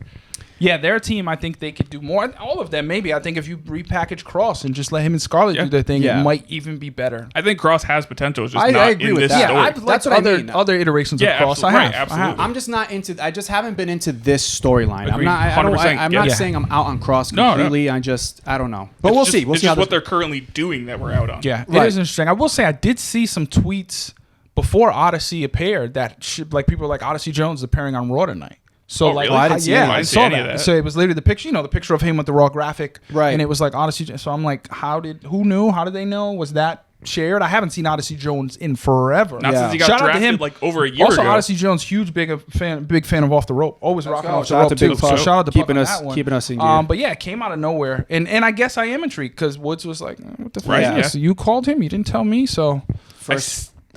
Yeah, their team, I think they could do more. All of them, maybe. I think if you repackage Cross and just let him and Scarlett Yeah. do their thing, Yeah. it might even be better. I think Cross has potential. It's just I not agree in with this that. story. Yeah, I've That's liked what I other mean. other iterations Yeah, of Cross. absolutely. I Right, have. absolutely. I'm just not into. I just haven't been into this storyline. I'm Agreed. not. I don't, 100%. I'm not Yeah. saying I'm out on Cross No, no. completely. I don't know. But It's we'll just- see. We'll it's see how just what this. they're currently doing that we're out on. Yeah, Right. it is interesting. I will say I did see some tweets before Odyssey appeared that like people were like Odyssey Jones is appearing on Raw tonight. So Oh, like, really? I didn't see yeah, any- I I didn't see saw any of that. that. So it was literally the picture, the picture of him with the Raw graphic, Right. And it was like Odyssey. So I'm like, who knew? How did they know? Was that shared? I haven't seen Odyssey Jones in forever. Not Yeah. since he got Shout out to drafted him. like over a year Also, ago. Odyssey Jones, big fan of Off the Rope. Always rocking go. off the Shout out rope to too. Big So Puck. shout out to Keeping Puck on us- that one. keeping us in gear. But yeah, it came out of nowhere, and I guess I am intrigued because Woods was like, "What the fuck? Right, is yeah. this? You called him, you didn't tell me." So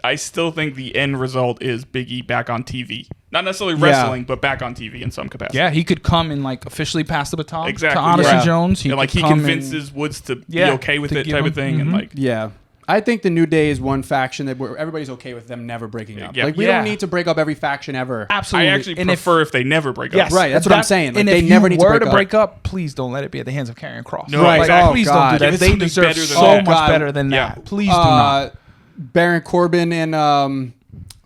I still think the end result is Big E back on TV. Not necessarily wrestling, but back on TV in some capacity. yeah, he could come and like officially pass the baton Exactly. to Odyssey Yeah. Jones. And like could he come and- convinces Woods to Yeah, be okay with to it give type him- of thing. And like, Yeah. I think the New Day is one faction that everybody's okay with them never breaking up. Yeah. Like we Yeah. don't need to break up every faction ever. Absolutely. I actually And prefer if they never break up. Yes, Right, that's what I'm saying. Like, and they if never you need to were break up. break up, please don't let it be at the hands of Karrion Kross. No, Right. exactly. Oh, Please God. don't do Give that. it They something deserve better than so that. much God. better than Yeah. that. Please do not. Baron Corbin and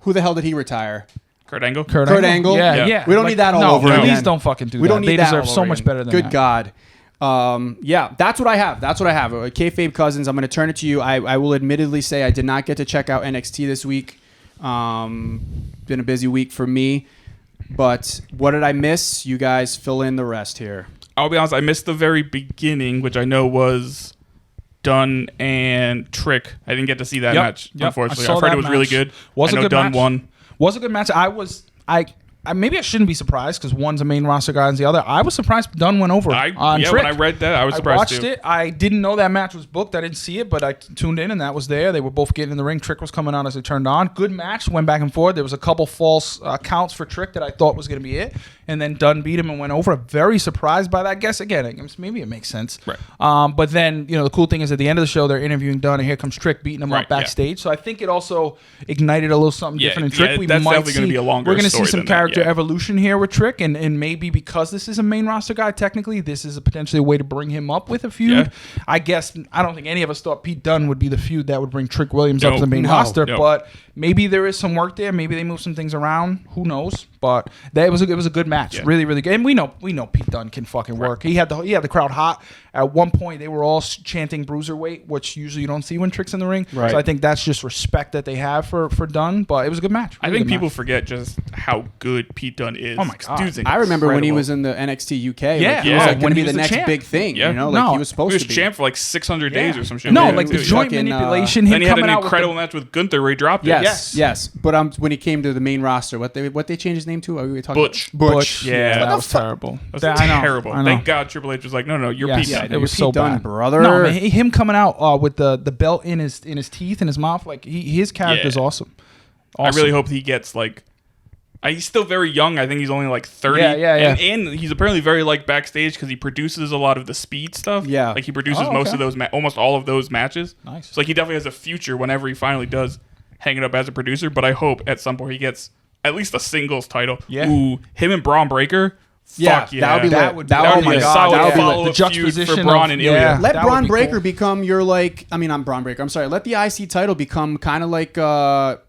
who the hell did he retire? Kurt Angle. Kurt Angle? Yeah, Yeah. yeah. We don't need that all no, over Please again. don't fucking do We that. don't need They that deserve all so over much again. better than Good that. God. Yeah, that's what I have. Kayfabe Cousins, I'm going to turn it to you. I will admittedly say I did not get to check out NXT this week. Been a busy week for me. But what did I miss? You guys fill in the rest here. I'll be honest, I missed the very beginning, which I know was Dunn and Trick. I didn't get to see that match, unfortunately. saw I've heard that it was really match. good. Was I a know good Dunn match. won. Was a good match. Maybe I shouldn't be surprised because one's a main roster guy and the other. I was surprised Dunn went over on Trick. When I read that, I was I surprised watched too. it. I didn't know that match was booked. I didn't see it, but I tuned in and that was there. They were both getting in the ring. Trick was coming on as it turned on. Good match. Went back and forth. There was a couple false counts for Trick that I thought was going to be it. And then Dunn beat him and went over. Very surprised by that. I guess, again, maybe it makes sense. Right. But then, the cool thing is at the end of the show, they're interviewing Dunn and here comes Trick beating him Right, up backstage. So I think it also ignited a little something Yeah, different in yeah, Trick. We that's might definitely gonna be a longer We're going to see story some than that, characters character evolution here with Trick, and maybe because this is a main roster guy, technically, this is potentially a way to bring him up with a feud. Yeah. I guess I don't think any of us thought Pete Dunne would be the feud that would bring Trick Williams up to the main roster, but maybe there is some work there. Maybe they move some things around. Who knows? But it was a good match, really, really good. And we know Pete Dunne can fucking work. He had the crowd hot. At one point, they were all chanting bruiserweight, which usually you don't see when Trick's in the ring. Right. So I think that's just respect that they have for Dunne. But it was a good match. I think people forget just how good Pete Dunne is. Oh my God. Dude's I remember when he incredible. was in the NXT UK. Yeah. Like, he was like When going to he be was the the next champ. big thing. Yeah. You know, like No, he was supposed He was to be. champ for like 600 days or some shit. No, Yeah, like the too. joint Fucking, manipulation. Then Him he had coming an out incredible match with Gunther where he dropped it. Yes. But when he came to the main roster, what they changed his name to? Are we talking Butch. Butch. Yeah. that was terrible. That's I know, terrible. I know. Thank God Triple H was like, no, you're Pete Yeah, Dunne. it was Pete so Dunne, bad, brother. No, man, him coming out with the belt in his teeth and his mouth, like his character's awesome. I really hope he gets like. He's still very young. I think he's only like 30. Yeah. And he's apparently very like backstage because he produces a lot of the speed stuff. Yeah. Like he produces Oh, most okay. of those, almost all of those matches. Nice. So like he definitely has a future whenever he finally does hang it up as a producer. But I hope at some point he gets at least a singles title. Yeah. Ooh, him and Braun Breaker. Yeah, Fuck yeah. that would be That lit. would be- That Oh would my be a God, solid that would be lit. follow-up The feud juxtaposition for Braun of- and yeah. Ilya. Let That Braun would be Breaker cool. become your I'm Braun Breaker. I'm sorry. Let the IC title become kind of like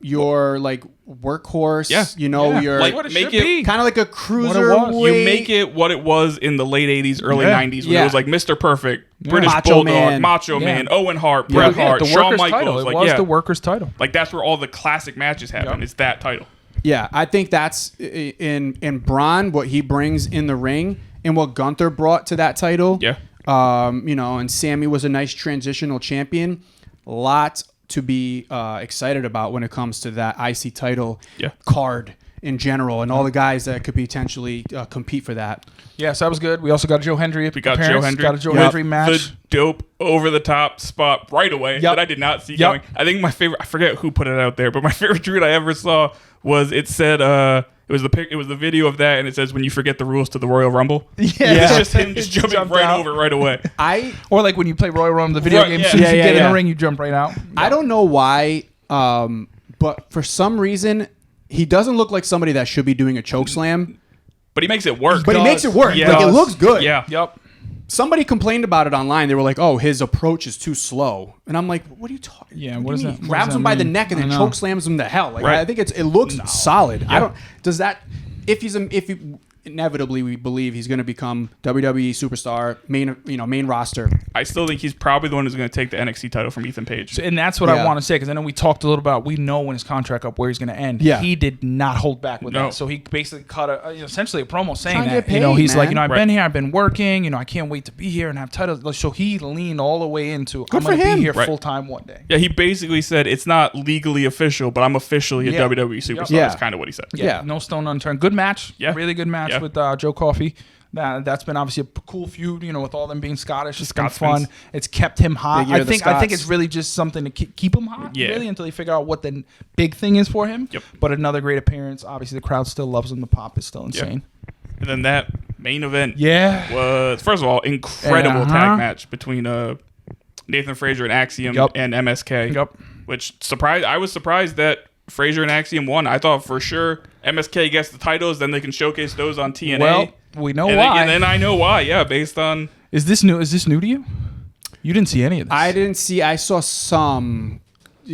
your like workhorse. Yeah. You know, Yeah. your Like, what it make should it be. kind of like a What it cruiser. was. You make it what it was in the late 80s, early Yeah. 90s when Yeah. it was like Mr. Perfect, British Macho Bulldog, Man. Macho Yeah. Man, Owen Hart, Yeah, Bret Hart, the Shawn workers' Michaels. title. It Like, was yeah. the workers' title. Like that's where all the classic matches happen. Yep. It's that title. Yeah, I think that's in Braun, what he brings in the ring and what Gunther brought to that title. Yeah. And Sammy was a nice transitional champion. Lot to be excited about when it comes to that IC title card in general and all the guys that could potentially compete for that. Yeah, so that was good. We also got a Joe Hendry. We got Joe Hendry. Got a Joe Hendry match. The dope over the top spot right away Yep. that I did not see coming. I think my favorite, I forget who put it out there, but my favorite tweet I ever saw was it said it was the video of that and it says when you forget the rules to the Royal Rumble. Yeah. It's just him just jumping Jumped right out. over right away. Or like when you play Royal Rumble, the video Right, game, yeah. as soon as you Yeah, get in yeah. the ring, you jump right out. I don't know why, but for some reason, he doesn't look like somebody that should be doing a choke slam. But he makes it work. But he makes it work. Yeah. Like, it looks good. Yeah. Yep. Somebody complained about it online. They were like, "Oh, his approach is too slow," and I'm like, "What are you talking? Yeah, what what do you does mean? that- what Grabs does him that by the mean? neck and then I know. choke slams him to hell. Like Right. I think it looks solid. Yeah. I don't. Does that? If he inevitably we believe he's going to become WWE superstar, main roster. I still think he's probably the one who's going to take the NXT title from Ethan Page. And that's what I want to say, because I know we talked a little about, we know when his contract up where he's going to end. Yeah. He did not hold back with No. that. So he basically cut essentially a promo saying Trying to that. get He's paid, like, man. I've Right. been here, I've been working, I can't wait to be here and have titles. So he leaned all the way into, Good I'm going for to him. be here Right. full time one day. Yeah, he basically said it's not legally official, but I'm officially a Yeah. WWE superstar. Yeah. That's kind of what he said. Yeah. No stone unturned. Good match. Yeah. Really good match Yeah. with Joe Coffey. That's been obviously a cool feud, with all them being Scottish. It's been Scotsmans. fun. It's kept him hot. Big year I of the think it's Scots. really just something to keep him hot, Yeah. really, until they figure out what the big thing is for him. Yep. But another great appearance. Obviously, the crowd still loves him. The pop is still insane. And then that main event Yeah. was, first of all, incredible Uh-huh. tag match between Nathan Frazier and Axiom Yep. and MSK. Yep. Which I was surprised that Frazier and Axiom won. I thought for sure MSK gets the titles, then they can showcase those on TNA. Well, we know and why. and then I know why. Yeah, based on Is this new? Is this new to you? You didn't see any of this. I didn't see. I saw some.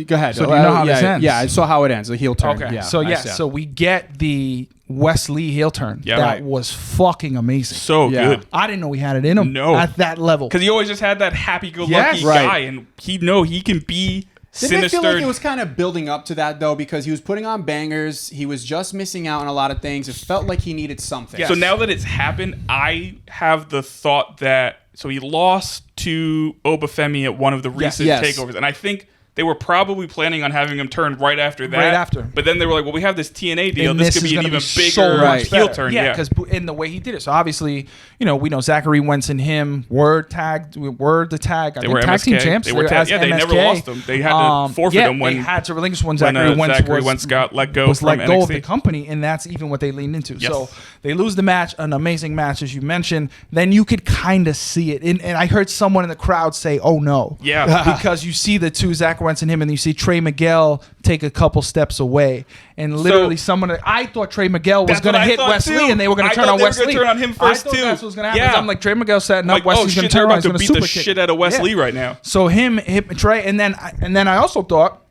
Go ahead. So do you know how this ends? Yeah, I saw how it ends. The heel turn. Okay. Yeah, So I yeah. saw. So we get the Wes Lee heel turn. Yeah. That Right. was fucking amazing. so Yeah. good. I didn't know he had it in him. No. At that level. Because he always just had that happy-go-lucky Yes. Right. guy, and he can be Didn't sinister. it feel like it was kind of building up to that though? Because he was putting on bangers. He was just missing out on a lot of things. It felt like he needed something. Yes. So now that it's happened, I have the thought that he lost to Obafemi at one of the recent Yes. takeovers, and I think they were probably planning on having him turn right after that. Right after. But then they were like, well, we have this TNA deal. And This could is be an gonna even so bigger much heel better. turn. Yeah, Yeah. because in the way he did it. So obviously, we know Zachary Wentz and him were the tag. They were tag team MSK. champs. They were as they never MSK. lost them. They had to forfeit them when they had to relinquish when Zachary Zachary Wentz got let go was from let go of NXT. the company, and that's even what they leaned into. Yes. So they lose the match, an amazing match as you mentioned. Then you could kind of see it, and I heard someone in the crowd say, "Oh no," Yeah. because you see the two Zach Wentz and him, and you see Trey Miguel take a couple steps away, and literally I thought Trey Miguel was going to hit Wesley, and they were going to turn on Wesley. Turn on him first I thought too. that's what was going to happen. Yeah. I'm like, Trey Miguel setting up, Wesley's going to turn on, he's going to beat the shit out of Wesley right now. So him, Trey, and then I also thought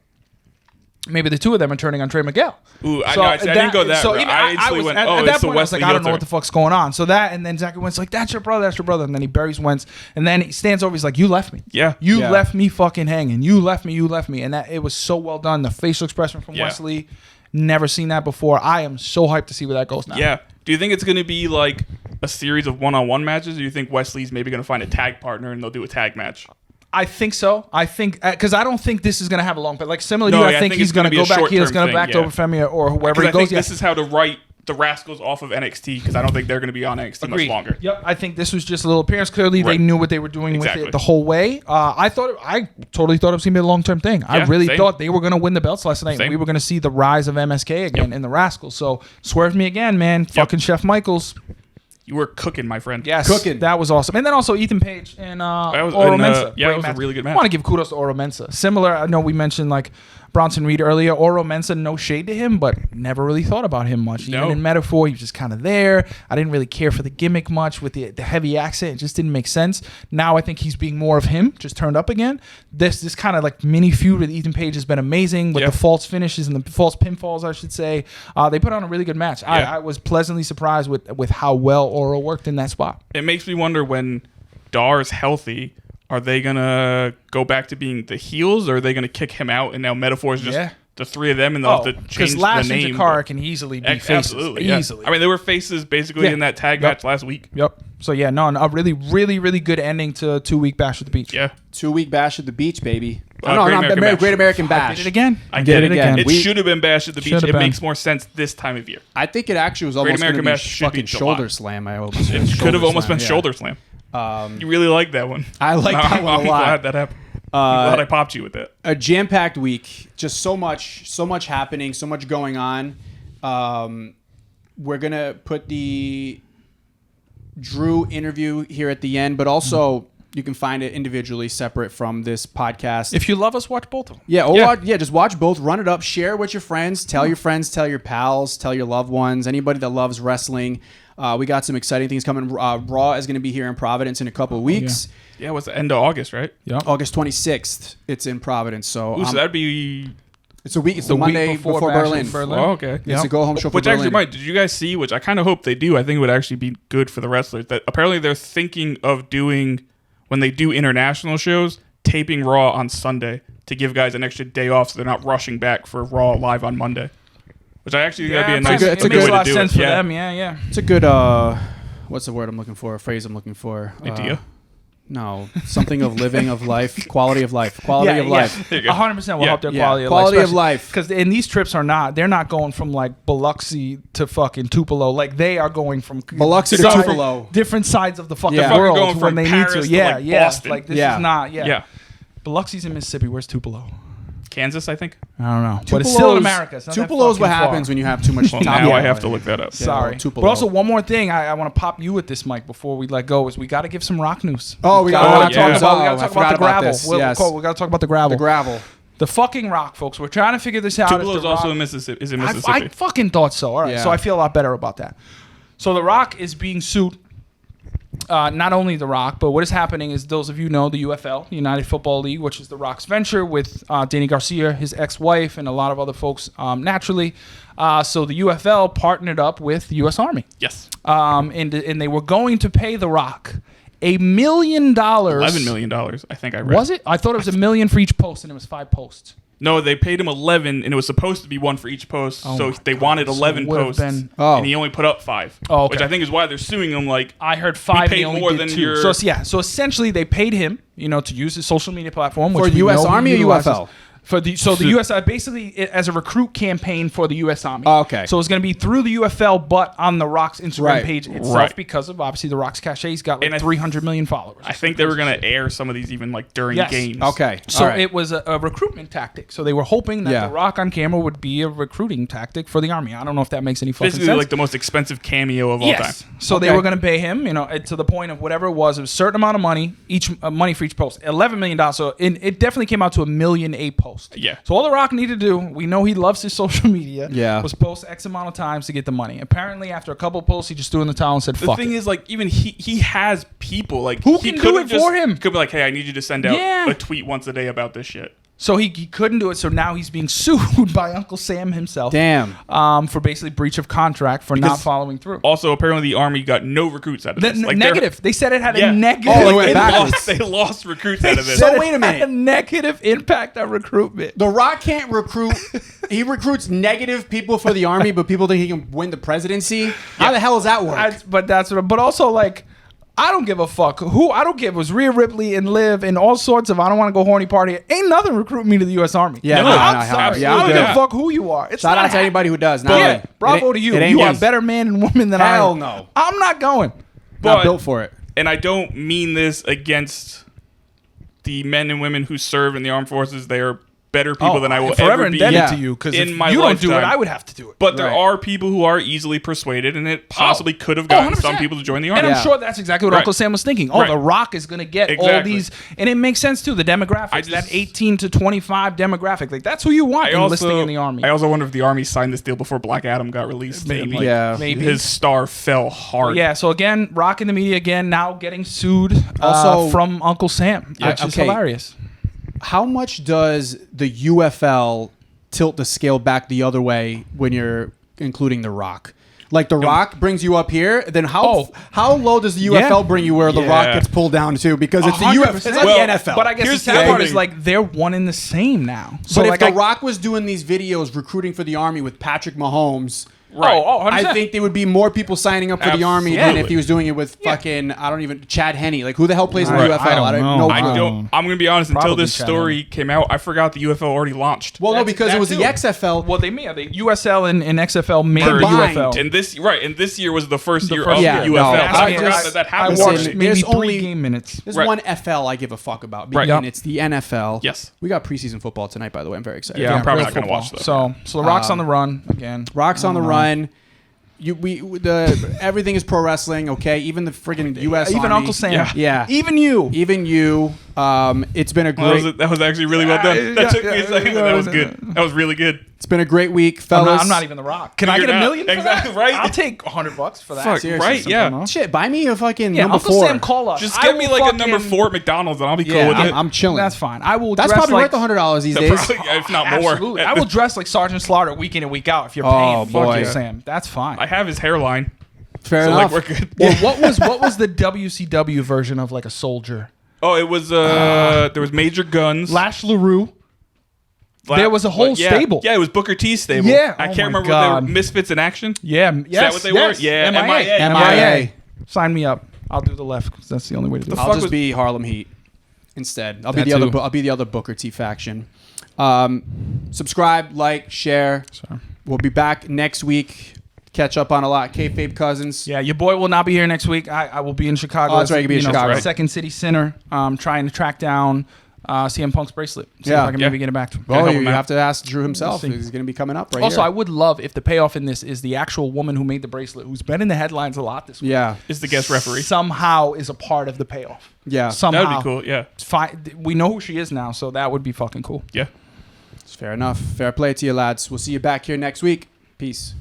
maybe the two of them are turning on Trey Miguel. Ooh, I didn't go that route. I instantly went, at that it's the point, I was Wesley like, I don't know Gunther. what the fuck's going on. So that, and then Zachary Wentz like, that's your brother, and then he buries Wentz, and then he stands over, he's like, you left me. Yeah. You left me fucking hanging. You left me, and that, it was so well done. The facial expression from Wesley, never seen that before. I am so hyped to see where that goes now. Yeah. Do you think it's going to be like a series of one-on-one matches, or do you think Wesley's maybe going to find a tag partner and they'll do a tag match? I think so. I think because I don't think this is going to have a long. But like similar to you, I think he's going to go back. He's going to back to Obafemi or whoever he goes. I think this is how to write the Rascals off of NXT, because I don't think they're going to be on NXT much longer. Yep. I think this was just a little appearance. Clearly, they knew what they were doing with it the whole way. I totally thought it was going to be a long-term thing. I really thought they were going to win the belts last night. And we were going to see the rise of MSK again in the Rascals. So swerved me again, man. Fucking Chef Michaels. You were cooking, my friend. Yes, cooking. That was awesome. And then also Ethan Page and Oro Mensah. That was a really good match. I want to give kudos to Oro Mensah. Similar, I know we mentioned like Bronson Reed earlier. Oro Mensah, no shade to him, but never really thought about him much. Even in Metaphor, he was just kind of there. I didn't really care for the gimmick much with the heavy accent. It just didn't make sense. Now I think he's being more of him, just turned up again. This kind of like mini feud with Ethan Page has been amazing with the false finishes and the false pinfalls, I should say. They put on a really good match. I was pleasantly surprised with how well Oro worked in that spot. It makes me wonder, when Dar's healthy, are they going to go back to being the heels, or are they going to kick him out and now Metaphor is just the three of them and they'll have to change the Lash name? Because Lash and Jakara can easily be faces. Absolutely. Easily. I mean, they were faces basically in that tag match last week. Yep. So, a really, really, really good ending to 2-week Bash at the Beach. Yeah. 2-week Bash at the Beach, baby. Great American Bash. I did it again. I did it again. It We- should have been Bash at the Beach. It makes more sense this time of year. I think it actually was almost going to American be Bash should be fucking July. Shoulder Slam. It could have almost been Shoulder Slam. You really like that one. I like that one a I'm lot. glad that happened. I'm glad I popped you with that. A jam-packed week. Just so much happening, so much going on. We're going to put the Drew interview here at the end, but also you can find it individually, separate from this podcast. If you love us, watch both of them. Yeah, just watch both. Run it up. Share it with your friends. Tell your friends. Tell your pals. Tell your loved ones. Anybody that loves wrestling. We got some exciting things coming. Raw is going to be here in Providence in a couple of weeks. Yeah, it was the end of August, right? Yeah. August 26th. It's in Providence. So so that'd be... It's a week. It's the Monday before Berlin. Oh, okay. It's a go-home show for Which Berlin. actually might. Did you guys see, which I kind of hope they do, I think it would actually be good for the wrestlers, that apparently they're thinking of doing, when they do international shows, taping Raw on Sunday to give guys an extra day off so they're not rushing back for Raw live on Monday. Which I actually think that'd be a nice way to do it. It makes a lot of sense for them, yeah. It's a good, what's the word I'm looking for? A phrase I'm looking for. Idea? No, something of living, of life, quality of life, quality of life. 100% will help their quality of life. Quality of life. Because in these trips they're not going from like Biloxi to fucking Tupelo. Like they are going from Biloxi to Tupelo. Different sides of the fucking They're world going when from they Paris need to. to, like, Boston. Like this is not, Biloxi's in Mississippi. Where's Tupelo? Kansas, I think. I don't know. But it's still in America. Tupelo is what happens when you have too much time. Now I have to look that up. Sorry. But also one more thing I want to pop you with this, Mike, before we let go, is we got to give some rock news. Oh, we got to talk about the gravel. We got to talk about the gravel. The gravel. The fucking Rock, folks. We're trying to figure this out. Tupelo is also in Mississippi. I fucking thought so. All right. Yeah. So I feel a lot better about that. So The Rock is being sued. Not only The Rock, but what is happening is, those of you know the UFL, United Football League, which is The Rock's venture with Danny Garcia, his ex-wife, and a lot of other folks naturally. So the UFL partnered up with the U.S. Army. Yes. And they were going to pay The Rock $1 million. $11 million, I think I read. Was it? I thought it was $1 million for each post, and it was 5 posts. No, they paid him 11, and it was supposed to be 1 for each post. So they wanted 11 posts, and he only put up 5. Oh, okay. Which I think is why they're suing him. Like, I heard 5. He paid more than 2. your. So essentially, they paid him, to use his social media platform, which for U.S. Army or UFL. The U.S. basically as a recruit campaign for the U.S. Army. Oh, okay. So it's going to be through the UFL, but on the Rock's Instagram Right. page itself Right. because of obviously the Rock's cachet. He's got like And 300 million followers. I think they were going to air some of these even like during Yes. games. Okay. So All right. it was a recruitment tactic. So they were hoping that Yeah. the Rock on camera would be a recruiting tactic for the Army. I don't know if that makes any fucking Basically, sense. like the most expensive cameo of all Yes. time. So they Okay. were going to pay him, to the point of whatever it was a certain amount of money, money for each post, $11 million. So it definitely came out to $1 million a post. Yeah. So all the Rock needed to do, we know he loves his social media, Yeah. was post X amount of times to get the money. Apparently, after a couple of posts, he just threw in the towel and said, The "Fuck thing it." is, like, even he has people like Who he can could've do it just- for him? Could be like, hey, I need you to send out Yeah. a tweet once a day about this shit. So he couldn't do it. So now he's being sued by Uncle Sam himself. Damn. For basically breach of contract for not following through. Also, apparently, the Army got no recruits out of this. Like, Negative. They said it had Yeah. a negative. Oh, it went They backwards. lost recruits out of this. So Said it wait a had minute. A negative impact on recruitment. The Rock can't recruit. He recruits negative people for the Army, but people think he can win the presidency. How the hell does that work? But also like, I don't give a fuck who. I don't give. It was Rhea Ripley and Liv and all sorts of. I don't want to go horny party. Ain't nothing recruiting me to the U.S. Army. Yeah, No, I'm no, sorry. yeah, I don't yeah. give a fuck who you are. It's Shout not out to anybody who does. Not Yeah, me. bravo It to you. ain't You are a me. better man and woman than I am. Hell no. I'm not going. Not But- built for it. And I don't mean this against the men and women who serve in the armed forces. They are better people than I will forever ever be. indebted Yeah. to you because in if my you don't do it, lifetime. I would have to do it. But there Right. are people who are easily persuaded, and it possibly could have gotten some 100%. people to join the army. And Yeah. I'm sure that's exactly what Right. Uncle Sam was thinking. Oh, Right. The Rock is going to get all Exactly. these, and it makes sense too. The demographics, that 18 to 25 demographic, like that's who you want enlisting in the army. I also wonder if the army signed this deal before Black Adam got released. Maybe. Like, Yeah. Maybe. his star fell hard. Yeah. So again, Rock in the media again now getting sued Also- from Uncle Sam, which is okay. hilarious. How much does the UFL tilt the scale back the other way when you're including The Rock? Like The Rock brings you up here, then how low does the UFL bring you where The Rock Yeah. gets pulled down to? Because it's the 100%. UFL, it's like Well, the NFL. But I guess Here's the the sad part thing. is like they're one in the same now. So but like if The Rock was doing these videos recruiting for the Army with Patrick Mahomes, Right. Oh, 100%. I think there would be more people signing up for the Army than if Absolutely. he was doing it with fucking Chad Henne. Like who the hell plays in Right. the UFL? I don't know. know. I don't. I'm gonna be honest. Until Probably this Chad story came out, I forgot the UFL already launched. Well, no, That's- because it that was too. the XFL. Well, they may the USL and XFL made the Combined. UFL. And this year was the first year first of year. the UFL. Yeah, no, I I forgot just- that I happened. Listen, watched maybe there's 3 only- game minutes. There's Right. one FL I give a fuck about, Right. and it's the NFL. Yes. We got preseason football tonight, by the way. I'm very excited. Yeah, I'm probably real not gonna football. watch though. So The Rock's on the run again. Rock's on the run. Everything is pro wrestling, okay? Even the friggin' U.S. Even Army. Uncle Sam. Yeah. Even you. Even you. It's been a great. That was actually really well done. That took me a second, but that was good. That was really good. It's been a great week, fellas. I'm not even The Rock. Can I You're get $1 not. million for Exactly, that? right? I'll take $100 for that. Fuck, Seriously, right? something Yeah. enough. Shit, buy me a fucking Yeah, number Uncle 4. Sam, call us. Just I get me will like a number fucking- 4 at McDonald's, and I'll be cool Yeah, with it. I'm chilling. That's fine. I will. That's dress probably like, worth $100 these days. Probably, if not more. Absolutely. I will dress like Sergeant Slaughter week in and week out if you're Oh, paying me. boy. Fuck Sam. That's fine. I have his hairline, Fair so enough. like we're good. Well, what was the WCW version of like a soldier? Oh, it was there was Major Guns. Lash LaRue. There was a whole yeah, stable. Yeah, it was Booker T's stable. Yeah. I Oh can't my remember God. what they were. Misfits in Action. Yeah. Yes. that what they yes. were? Yeah, MIA. MIA. Sign me up. I'll do the left because that's the only way to do it. I'll fuck just was- be Harlem Heat instead. I'll be That the other. too. I'll be the other Booker T faction. Subscribe, like, share. Sorry. We'll be back next week. Catch up on a lot. Kayfabe Cousins. Yeah, your boy will not be here next week. I will be in Chicago. Oh, that's right, you'll be in Chicago. Right. Second City Center, trying to track down CM Punk's bracelet. See if Yeah. I can Yeah. maybe get it back to him. Oh, help you him out. have to ask Drew himself. We'll see. He's going to be coming up right Also, I here. would love if the payoff in this is the actual woman who made the bracelet, who's been in the headlines a lot this week. Yeah. Is the guest referee. Somehow is a part of the payoff. Yeah. Somehow. That would be cool. Yeah. We know who she is now, so that would be fucking cool. Yeah. Fair enough. Fair play to you, lads. We'll see you back here next week. Peace.